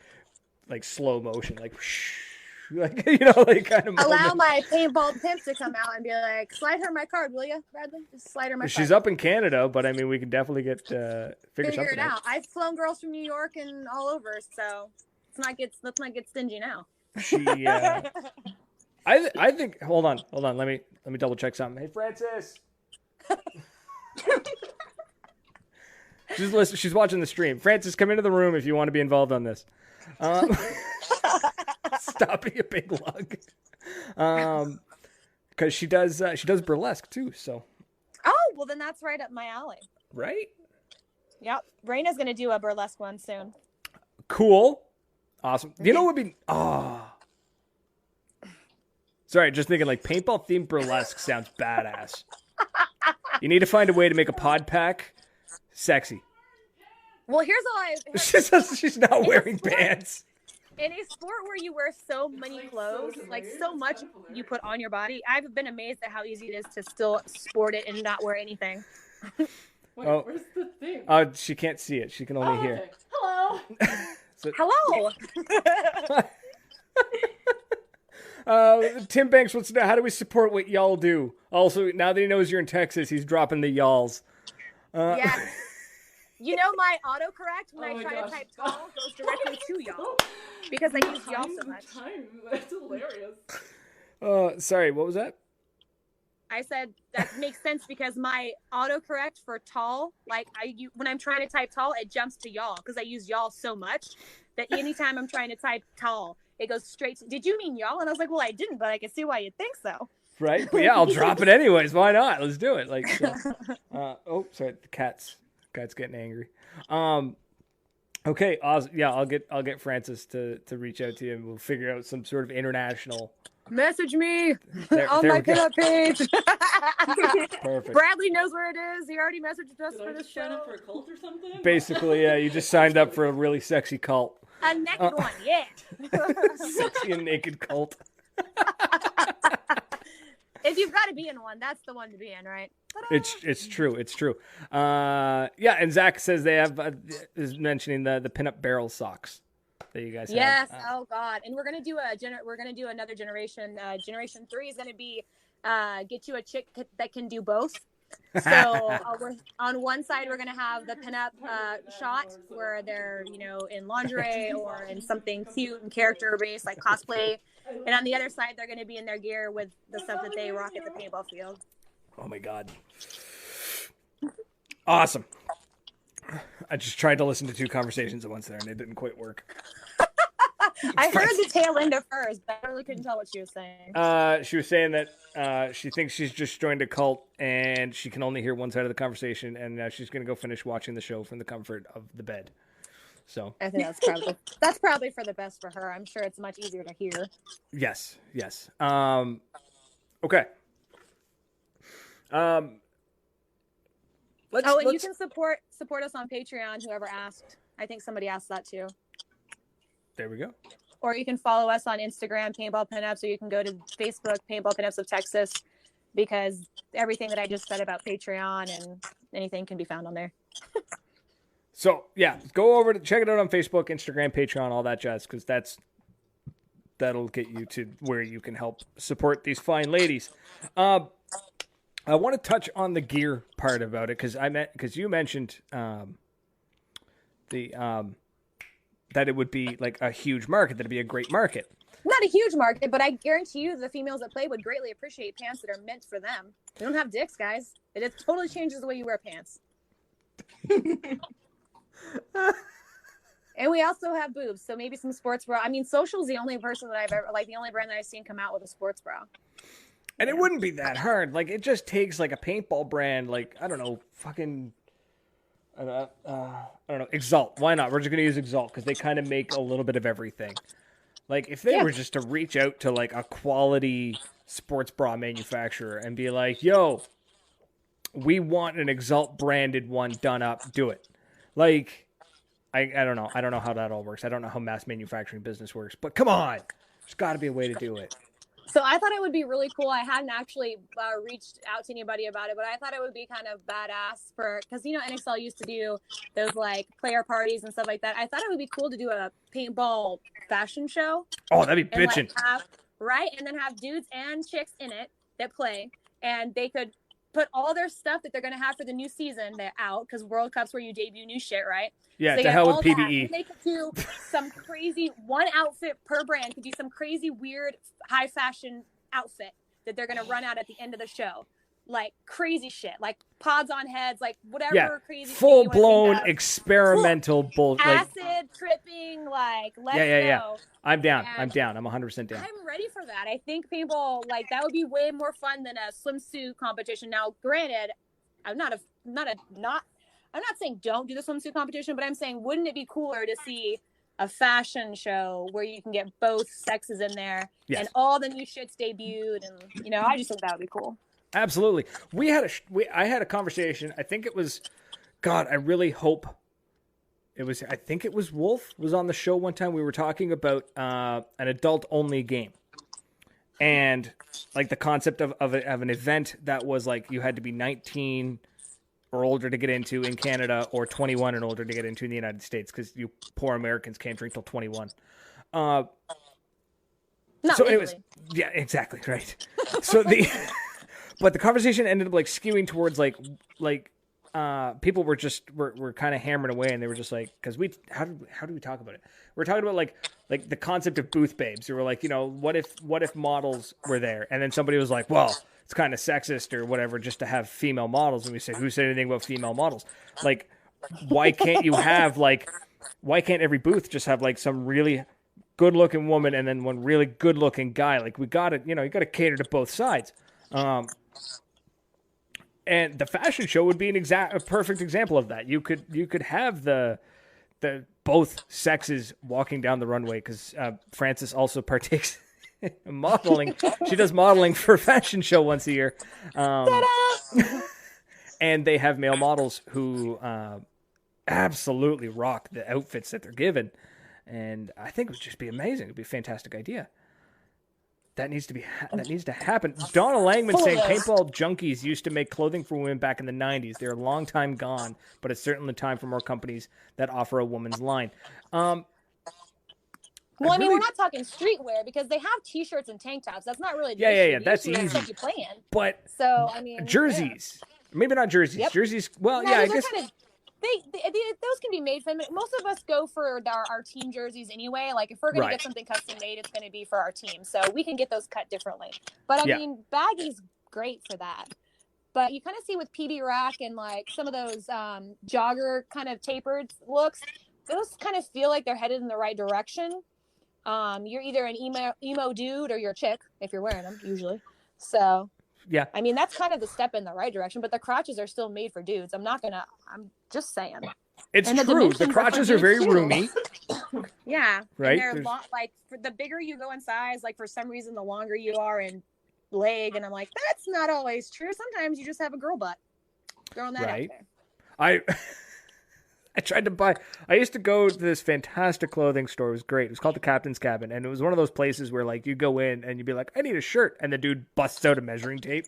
slow motion, like, like, you know, like kind of allow my paintball pimp to come out and be like, slide her my card, will you, Bradley? Just slide her my card. She's up in Canada, but I mean, we can definitely get figure it out. I've flown girls from New York and all over, so let's not get stingy now. She, I think. Hold on. Let me double check something. Hey, Francis. She's watching the stream. Francis, come into the room if you want to be involved on this. Stop being a big lug. Because she does burlesque too. So. Oh, well then that's right up my alley. Right. Yep. Raina's gonna do a burlesque one soon. Cool. Awesome. You know what would be? Sorry, just thinking, like, paintball themed burlesque sounds badass. You need to find a way to make a pod pack sexy. Well, here's all she's not wearing pants. In a sport where you wear so many clothes, like so much you put on your body, I've been amazed at how easy it is to still sport it and not wear anything. Wait, where's the thing? She can't see it. She can only hear. Okay. Hello. Hello. Tim Banks wants to know, how do we support what y'all do? Also, now that he knows you're in Texas, he's dropping the y'alls. Yes. You know, my autocorrect when I try to type tall goes directly to y'all because I use y'all so much. That's hilarious. Sorry, what was that? I said that makes sense because my autocorrect for tall, like when I'm trying to type tall, it jumps to y'all because I use y'all so much that anytime I'm trying to type tall, it goes straight to, did you mean y'all? And I was like, well, I didn't, but I can see why you'd think so. Right? But yeah, I'll drop it anyways. Why not? Let's do it. Like, so. Oh, sorry, the cat's getting angry. Okay, awesome. Yeah, I'll get Francis to reach out to you, and we'll figure out some sort of international. Message me there on my we go. pinup page. Perfect. Bradley knows where it is. He already messaged us Did for I the just sign up show. for a cult or something? Basically, yeah, you just signed up for a really sexy cult. A naked one, yeah. Sexy and naked cult. If you've got to be in one, that's the one to be in, right? Ta-da! It's true. It's true. Yeah, and Zach says they have is mentioning the pinup barrel socks that you guys have. Yes. Oh God. And we're gonna do another generation. Generation 3 is gonna be get you a chick that can do both. So on one side we're gonna have the pinup shot where they're in lingerie or in something cute and character based like cosplay, and on the other side they're gonna be in their gear with the stuff that they rock at the paintball field. Oh my God. Awesome. I just tried to listen to 2 conversations at once there and it didn't quite work. I heard the tail end of hers, but I really couldn't tell what she was saying. She was saying that she thinks she's just joined a cult and she can only hear one side of the conversation, and she's going to go finish watching the show from the comfort of the bed. So I think that's probably for the best for her. I'm sure it's much easier to hear. yes. Okay. You can support us on Patreon. Whoever asked, I think somebody asked that too. There we go. Or you can follow us on Instagram, Paintball Pinups, or you can go to Facebook, Paintball Pinups of Texas, because everything that I just said about Patreon and anything can be found on there. So yeah, go over to check it out on Facebook, Instagram, Patreon, all that jazz, because that'll get you to where you can help support these fine ladies. I want to touch on the gear part about it because you mentioned that it would be like a huge market, that'd be a great market. Not a huge market, but I guarantee you the females that play would greatly appreciate pants that are meant for them. They don't have dicks, guys. It totally changes the way you wear pants. And we also have boobs, so maybe some sports bra. I mean, Social's the only person that I've ever, the only brand that I've seen come out with a sports bra. And it wouldn't be that hard. Like, it just takes like a paintball brand, like, I don't know, fucking, I don't know, Exalt. Why not? We're just going to use Exalt because they kind of make a little bit of everything. Like, if they were just to reach out to like a quality sports bra manufacturer and be like, yo, we want an Exalt branded one done up, do it. Like, I don't know. I don't know how that all works. I don't know how mass manufacturing business works, but come on. There's got to be a way to do it. So I thought it would be really cool. I hadn't actually reached out to anybody about it, but I thought it would be kind of badass because, NXL used to do those like player parties and stuff like that. I thought it would be cool to do a paintball fashion show. Oh, that'd be bitching. Right? And then have dudes and chicks in it that play, and they could put all their stuff that they're going to have for the new season out because World Cup's where you debut new shit, right? Yeah, so to hell with PBE. They could do some crazy, one outfit per brand could be some crazy, weird, high fashion outfit that they're going to run out at the end of the show. Like crazy shit, like pods on heads, like whatever crazy full blown experimental bullshit. Acid tripping, like let's go. I'm down. I'm 100% down. I'm ready for that. I think paintball, like that would be way more fun than a swimsuit competition. Now, granted, I'm not saying don't do the swimsuit competition, but I'm saying wouldn't it be cooler to see a fashion show where you can get both sexes in there and all the new shit's debuted, and I just think that would be cool. Absolutely. I had a conversation. I think it was, God, I really hope it was, I think it was Wolf was on the show one time. We were talking about an adult only game and like the concept of an event that was like, you had to be 19 or older to get into in Canada or 21 and older to get into in the United States. Cause you poor Americans can't drink till 21. Not so legally. anyways, yeah, exactly. Right. So but the conversation ended up like skewing towards like people were kind of hammering away, and they were just like, because how do we talk about it? We're talking about like the concept of booth babes. We were like, what if models were there, and then somebody was like, well, it's kind of sexist or whatever just to have female models. And we say, who said anything about female models? Like, why can't you have why can't every booth just have like some really good looking woman and then one really good looking guy? Like, we got to, you got to cater to both sides. And the fashion show would be a perfect example of that. You could have the both sexes walking down the runway, because Frances also partakes in modeling. She does modeling for a fashion show once a year. And they have male models who absolutely rock the outfits that they're given. And I think it would just be amazing. It'd be a fantastic idea. That needs to happen. Donna Langman saying paintball junkies used to make clothing for women back in the 90s. They're a long time gone, but it's certainly time for more companies that offer a woman's line. Well, I mean, we're not talking streetwear because they have T-shirts and tank tops. That's not really the issue. Yeah. That's easy. Stuff you plan. But so I mean, jerseys, maybe not jerseys. Yep. Jerseys. Well, no, yeah, I guess. Those can be made for most of us go for our team jerseys anyway. Like if we're going to get something custom made, it's going to be for our team. So we can get those cut differently. But I mean, baggy's great for that. But you kind of see with PB Rack and like some of those jogger kind of tapered looks, those kind of feel like they're headed in the right direction. You're either an emo dude or you're a chick if you're wearing them usually. So yeah, I mean, that's kind of the step in the right direction, but the crotches are still made for dudes. I'm just saying. It's true. The crotches are very roomy. Yeah. Right. And they're like, for the bigger you go in size, like for some reason, the longer you are in leg. And I'm like, that's not always true. Sometimes you just have a girl butt. Throwing that out there. I used to go to this fantastic clothing store. It was great. It was called the Captain's Cabin. And it was one of those places where like you go in and you'd be like, I need a shirt. And the dude busts out a measuring tape.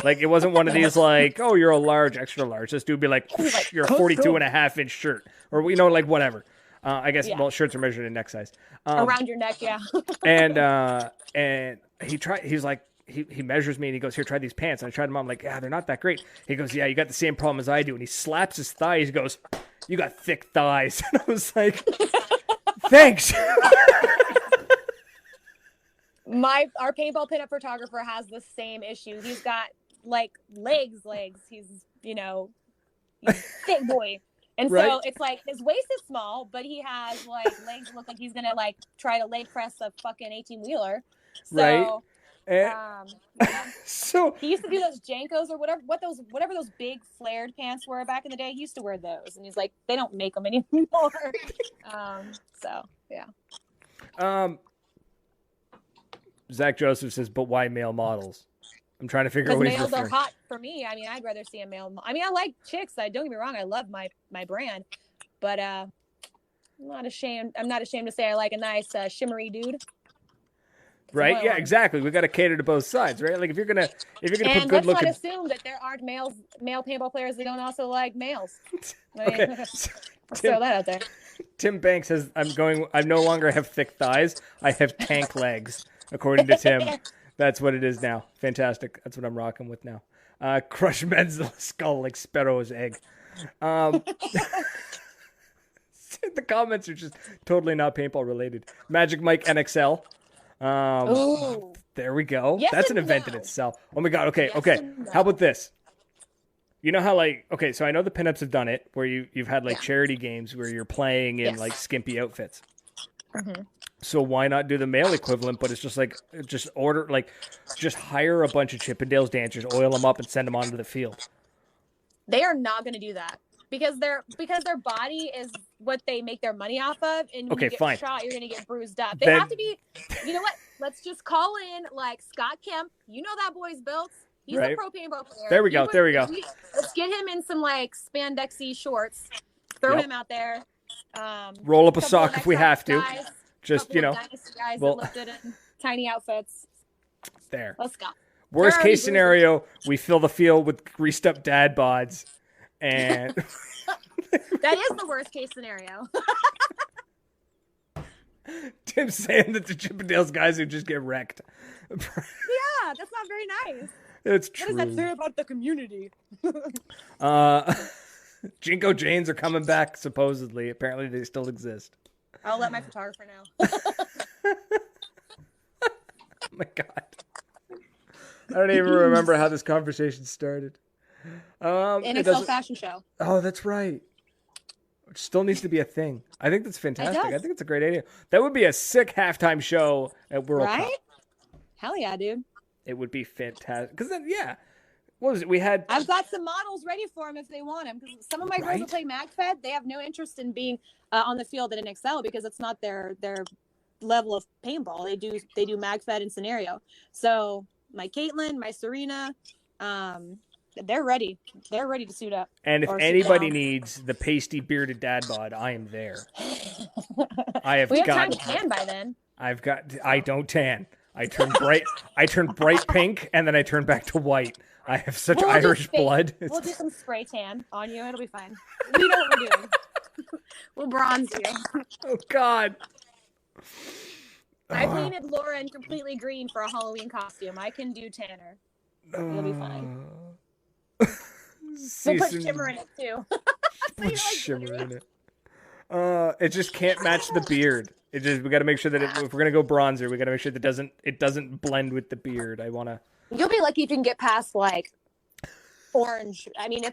Like it wasn't one of these like, oh, you're a large, extra large. This dude would be like, you're a 42.5-inch shirt. Or, like whatever. I guess, shirts are measured in neck size. Around your neck, yeah. and he measures me and he goes, here, try these pants. And I tried them on. I'm like, they're not that great. He goes, yeah, you got the same problem as I do. And he slaps his thighs. He goes, you got thick thighs. And I was like, thanks. Our paintball pinup photographer has the same issue. He's got like legs. He's thick boy. And so it's like his waist is small, but he has like legs that look like he's gonna like try to leg press a fucking 18-wheeler. So so he used to do those Jankos or whatever those big flared pants were back in the day. He used to wear those, and he's like, they don't make them anymore. So yeah. Zach Joseph says, but why male models? I'm trying to figure out what he's referring. Males are hot for me. I mean, I'd rather see a male. I mean, I like chicks. Don't get me wrong. I love my brand, but I'm not ashamed to say I like a nice shimmery dude. Right? Yeah, exactly. We got to cater to both sides, right? Like if you're gonna put good looking. Let's not assume that there aren't male paintball players that don't also like males. I mean, okay. Let's throw that out there. Tim Banks says, I no longer have thick thighs. I have tank legs. According to Tim, that's what it is now. Fantastic. That's what I'm rocking with now. Crush men's skull like Sparrow's egg. The comments are just totally not paintball related. Magic Mike NXL. There we go. Yes, that's an event in itself. Oh my God. Okay. Yes, okay. How about this? You know how so I know the pinups have done it where you've had charity games where you're playing in skimpy outfits. Mm-hmm. So why not do the male equivalent? But it's just just hire a bunch of Chippendales dancers, oil them up, and send them onto the field. They are not going to do that because their body is what they make their money off of. And when you get shot, you're going to get bruised up. They have to be. You know what? Let's just call in Scott Kemp. You know that boy's built. He's a pro paintball player. There we go. Let's get him in some spandexy shorts. Throw him out there. Roll up a sock if we have to. Guys, just guys that looked good in tiny outfits. There. Let's go. Worst case scenario, we fill the field with greased up dad bods, and that is the worst case scenario. Tim's saying that the Chippendales guys would just get wrecked. Yeah, that's not very nice. It's true. What does that say about the community? Jinko Janes are coming back, supposedly. Apparently they still exist. I'll let my photographer know. Oh my God. I don't even remember how this conversation started. NXL fashion show. Oh, that's right. Which still needs to be a thing. I think that's fantastic. It does. I think it's a great idea. That would be a sick halftime show at World Cup. Right? Hell yeah, dude. It would be fantastic. Because then, yeah. What was it? We had... I've got some models ready for them if they want them. Because some of my girls that play MagFed, they have no interest in being on the field at NXL because it's not their level of paintball. They do MagFed and scenario. So my Caitlin, my Serena, they're ready. They're ready to suit up. And if anybody needs the pasty bearded dad bod, I am there. We have time to tan by then. I don't tan. I turn bright pink and then I turn back to white. I have such Irish blood. We'll do some spray tan on you. It'll be fine. We know what we're doing. We'll bronze you. Oh God. I painted Lauren completely green for a Halloween costume. I can do tanner. It'll be fine. We'll put shimmer in it too. Put shimmer in it. It just can't match the beard. We got to make sure that if we're gonna go bronzer, we got to make sure that it doesn't blend with the beard. You'll be lucky if you can get past like orange. I mean,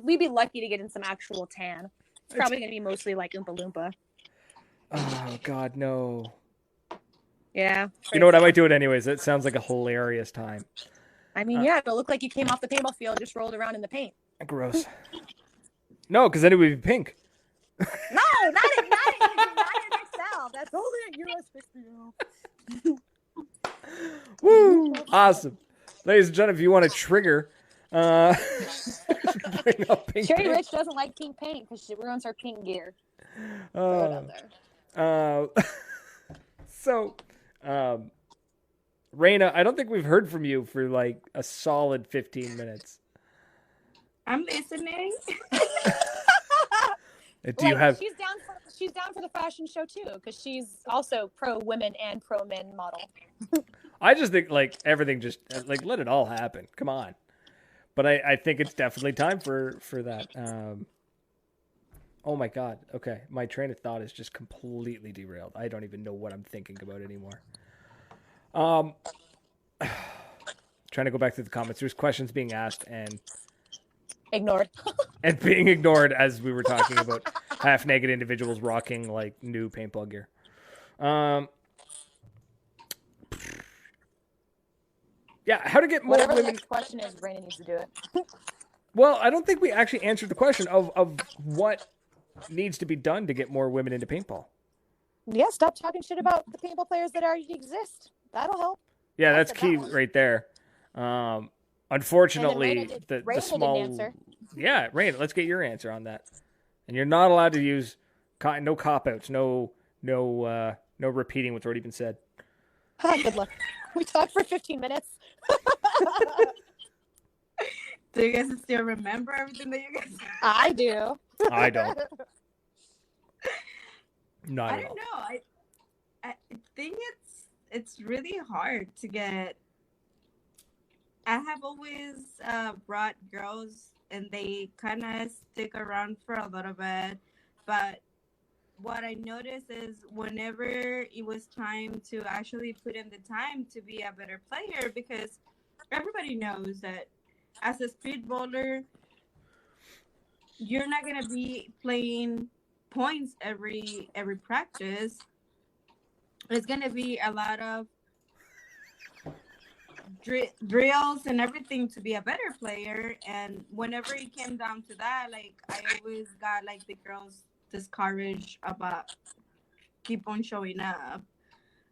we'd be lucky to get in some actual tan. It's probably gonna be mostly like Oompa Loompa. Oh God, no. Yeah. You know what? I might do it anyways. That sounds like a hilarious time. I mean, yeah, it'll look like you came off the paintball field and just rolled around in the paint. Gross. No, because then it would be pink. No, not in Excel. That's only at US 50. Woo! Awesome. Ladies and gentlemen, if you want to trigger, bring up pink Sherry paint. Rich doesn't like pink paint because she ruins her pink gear. So, Raina, I don't think we've heard from you for like a solid 15 minutes. I'm listening. She's down for the fashion show too because she's also pro women and pro men model. I just think like everything just like let it all happen. Come on. But I think it's definitely time for that. Oh my God. Okay. My train of thought is just completely derailed. I don't even know what I'm thinking about anymore. Trying to go back to the comments. There's questions being asked and ignored. And being ignored as we were talking about half naked individuals rocking like new paintball gear. Yeah, how to get more Whatever women. the next question is, Brandon needs to do it. Well, I don't think we actually answered the question of what needs to be done to get more women into paintball. Yeah, stop talking shit about the paintball players that already exist. That'll help. Yeah, that's key right there. Unfortunately, the small. Didn't answer. Yeah, Rain, let's get your answer on that. And you're not allowed to use no cop-outs, no repeating what's already been said. Good luck. We talked for 15 minutes. Do you guys still remember everything that you guys said? I do. I don't. Not I at all. don't know. I think it's really hard to get. I have always brought girls and they kind of stick around for a little bit, but what I noticed is whenever it was time to actually put in the time to be a better player, because everybody knows that as a speedballer, you're not going to be playing points every practice. It's going to be a lot of drills and everything to be a better player. And whenever it came down to that, like I always got like the girls discouraged about keep on showing up.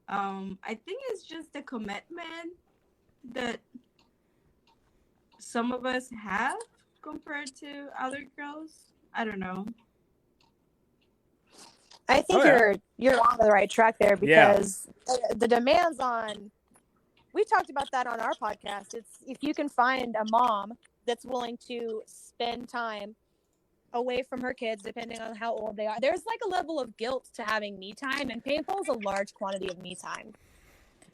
I think it's just the commitment that some of us have compared to other girls. I don't know. I think you're on the right track there because the demands on. We talked about that on our podcast. It's if you can find a mom that's willing to spend time away from her kids, depending on how old they are. There's like a level of guilt to having me time, and paintball is a large quantity of me time.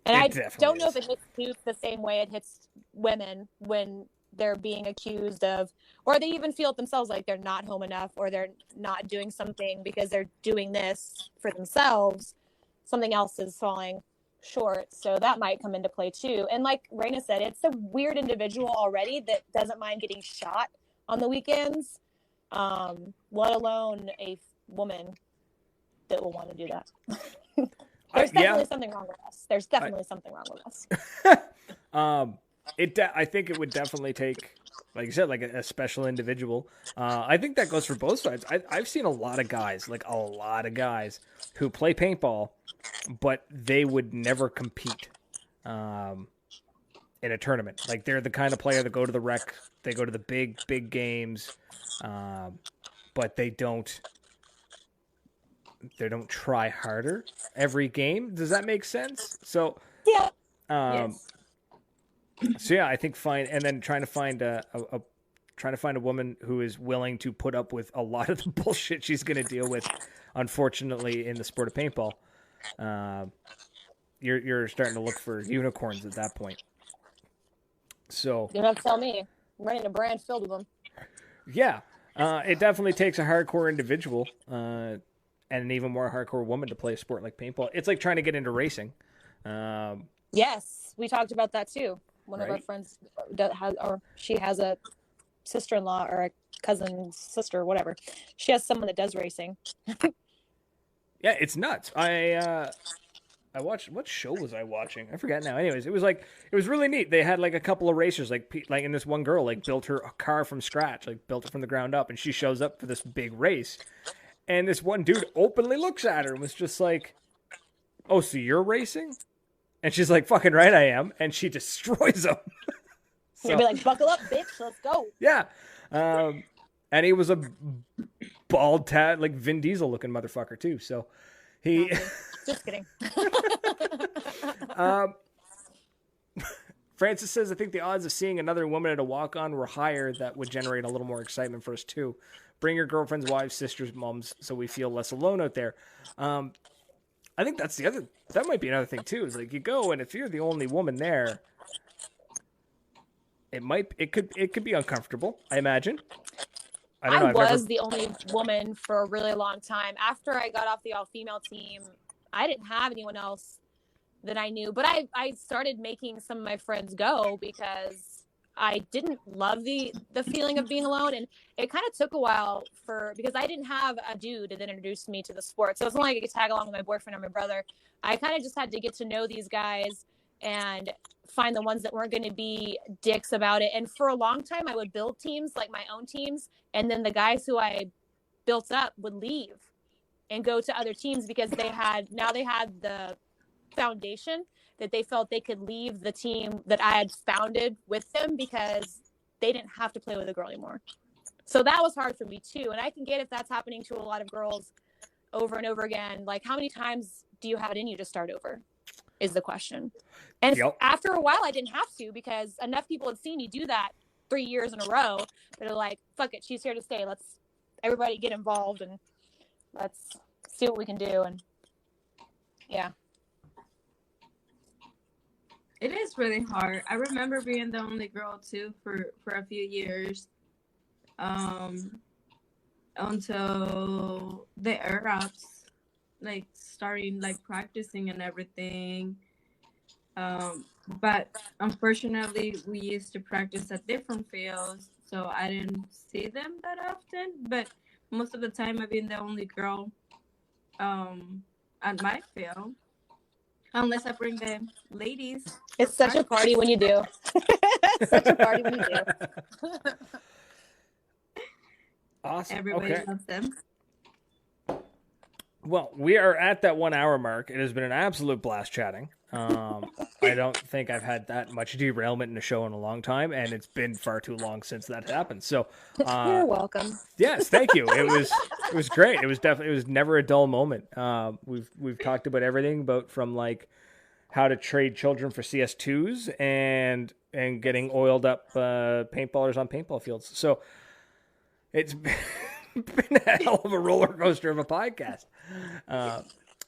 And I don't know if it hits youth the same way it hits women when they're being accused of, or they even feel it themselves like they're not home enough, or they're not doing something because they're doing this for themselves. Something else is falling. short, so that might come into play too. And like Raina said, it's a weird individual already that doesn't mind getting shot on the weekends, let alone a woman that will want to do that. There's definitely something wrong with us. There's definitely something wrong with us. I think it would definitely take, like you said, like a special individual. I think that goes for both sides. I've seen a lot of guys who play paintball, but they would never compete in a tournament. Like they're the kind of player that go to the rec, they go to the big games, but they don't try harder every game. Does that make sense? So yeah. Yes. So yeah, I think trying to find a woman who is willing to put up with a lot of the bullshit she's going to deal with, unfortunately, in the sport of paintball. You're starting to look for unicorns at that point. So You don't have to tell me. I'm running a brand filled with them. yeah, it definitely takes a hardcore individual and an even more hardcore woman to play a sport like paintball. It's like trying to get into racing. Yes, we talked about that too. One of our Right. friends she has a sister-in-law or a cousin's sister, whatever. She has someone that does racing. Yeah, it's nuts. I watched, what show was I watching? I forget now. Anyways, it was really neat. They had like a couple of racers, and this one girl like built her car from scratch, like built it from the ground up, and she shows up for this big race, and this one dude openly looks at her and was just like, "Oh, so you're racing?" And she's like, "Fucking right, I am," and she destroys him. You'll be like, buckle up, bitch, let's go. Yeah, and he was a bald like Vin Diesel looking motherfucker too. So he. Just kidding. Francis says, I think the odds of seeing another woman at a walk-on were higher. That would generate a little more excitement for us too. Bring your girlfriends, wives, sisters, moms, so we feel less alone out there. I think that might be another thing too, is like you go, and if you're the only woman there, it could be uncomfortable, I imagine. I was the only woman for a really long time. After I got off the all-female team, I didn't have anyone else that I knew, but I started making some of my friends go because I didn't love the feeling of being alone. And it kind of took a while because I didn't have a dude that introduced me to the sport. So it wasn't like I could tag along with my boyfriend or my brother. I kind of just had to get to know these guys and find the ones that weren't going to be dicks about it. And for a long time, I would build teams, like my own teams. And then the guys who I built up would leave and go to other teams because they had the foundation that they felt they could leave the team that I had founded with them because they didn't have to play with a girl anymore. So that was hard for me too. And I can get if that's happening to a lot of girls over and over again. Like, how many times do you have it in you to start over is the question. And after a while, I didn't have to because enough people had seen me do that 3 years in a row that are like, fuck it, she's here to stay. Let's everybody get involved and let's see what we can do. And yeah. It is really hard. I remember being the only girl too for a few years, until the air ups, like starting like practicing and everything. But unfortunately, we used to practice at different fields, so I didn't see them that often. But most of the time, I've been the only girl at my field. Unless I bring the ladies. It's such a party when you do. It's such a party when you do. Awesome. Everybody loves them. Well, we are at that 1 hour mark. It has been an absolute blast chatting. I don't think I've had that much derailment in a show in a long time, and it's been far too long since that happened. So you're welcome. Yes, thank you. It was great. It was never a dull moment. We've talked about everything, from like how to trade children for CS2s and getting oiled up paintballers on paintball fields. So it's been a hell of a roller coaster of a podcast.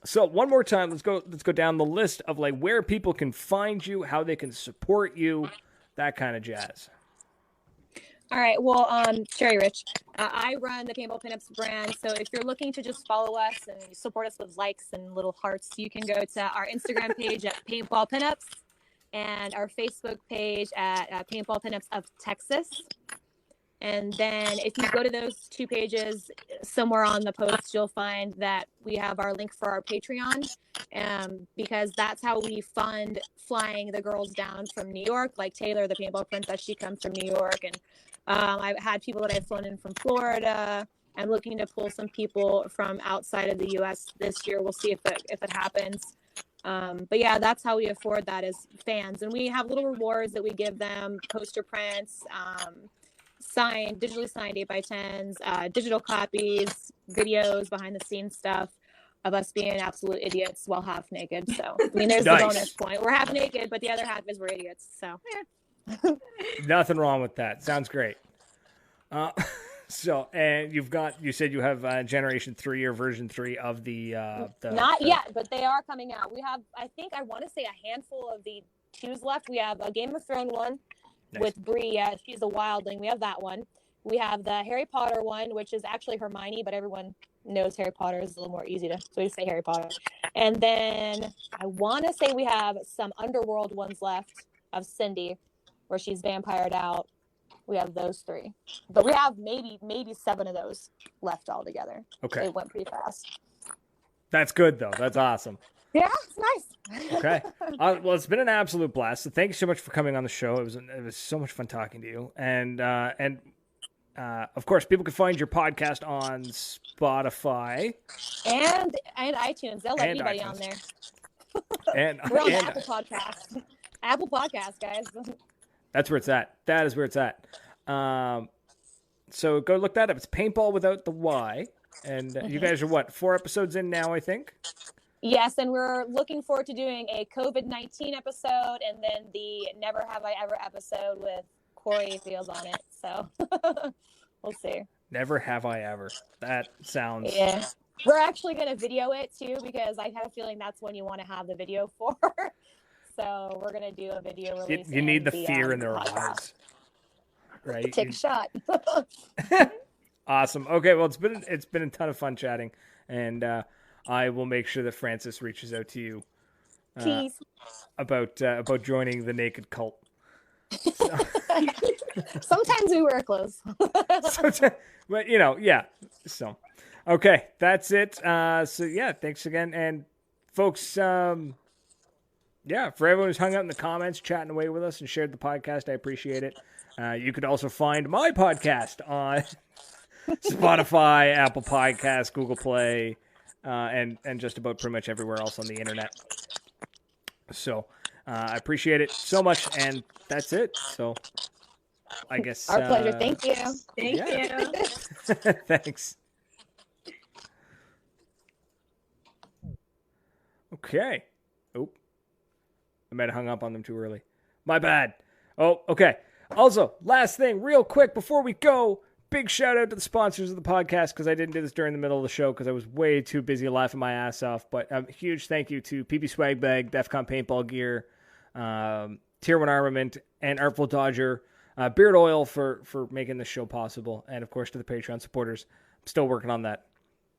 So one more time, let's go down the list of like where people can find you, how they can support you, that kind of jazz. All right. Well, Cherry Rich, I run the Paintball Pinups brand. So if you're looking to just follow us and support us with likes and little hearts, you can go to our Instagram page at Paintball Pinups and our Facebook page at Paintball Pinups of Texas. And then if you go to those two pages, somewhere on the post, you'll find that we have our link for our Patreon, because that's how we fund flying the girls down from New York. Like Taylor, the paintball princess, she comes from New York. And I've had people that I've flown in from Florida. I'm looking to pull some people from outside of the U.S. this year. We'll see if it happens. But yeah, that's how we afford that as fans. And we have little rewards that we give them, poster prints, digitally signed 8x10s, digital copies, videos, behind the scenes stuff of us being absolute idiots while half naked. So, I mean, there's Nice. the bonus point. We're half naked, but the other half is we're idiots. So, yeah. Nothing wrong with that. Sounds great. So, and you said you have Generation 3 or version 3 of Not yet, but they are coming out. We have, I want to say a handful of the 2s left. We have a Game of Thrones one. Nice. With Bree, she's a wildling. We have that one. We have the Harry Potter one, which is actually Hermione, but everyone knows Harry Potter is a little more easy to, so we say Harry Potter. And then I want to say we have some Underworld ones left of Cindy, where she's vampired out. We have those 3, but we have maybe 7 of those left altogether. Okay, it went pretty fast. That's good though. That's awesome. Yeah, it's nice. Okay. Well, it's been an absolute blast. So thank you so much for coming on the show. It was so much fun talking to you. And of course, people can find your podcast on Spotify and iTunes. They'll let anybody on there. And we're on Apple Podcast. Apple Podcast, guys. That's where it's at. That is where it's at. So go look that up. It's Paintball without the Y. And you guys are 4 episodes in now, I think? Yes, and we're looking forward to doing a COVID-19 episode and then the Never Have I Ever episode with Corey Fields on it. So we'll see. Never Have I Ever. That sounds... Yeah. We're actually going to video it too, because I have a feeling that's when you want to have the video for. So we're going to do a video release. You need the fear in their eyes. Right? Take a shot. Awesome. Okay, well, it's been a ton of fun chatting, and I will make sure that Francis reaches out to you about joining the naked cult. So. Sometimes we wear clothes. But yeah. So, okay, that's it. So yeah, thanks again, and folks. For everyone who's hung out in the comments, chatting away with us, and shared the podcast, I appreciate it. You could also find my podcast on Spotify, Apple Podcasts, Google Play, and just about pretty much everywhere else on the internet. So I appreciate it so much, and that's it. So I guess our pleasure. Thank you. Thank you. Thanks. Okay. Oh, I might have hung up on them too early. My bad. Oh, okay. Also, last thing, real quick before we go. Big shout out to the sponsors of the podcast, because I didn't do this during the middle of the show because I was way too busy laughing my ass off. But a huge thank you to PP Swag Bag, DEFCON Paintball Gear, Tier 1 Armament, and Artful Dodger, Beard Oil for making this show possible. And, of course, to the Patreon supporters. I'm still working on that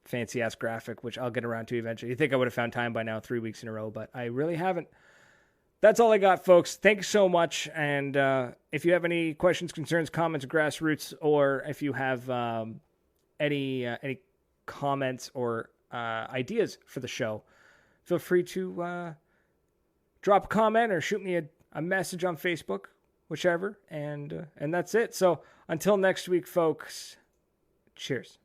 fancy-ass graphic, which I'll get around to eventually. You think I would have found time by now 3 weeks in a row, but I really haven't. That's all I got, folks. Thank you so much. And if you have any questions, concerns, comments, grassroots, or if you have any comments or ideas for the show, feel free to drop a comment or shoot me a message on Facebook, whichever. And that's it. So until next week, folks, cheers.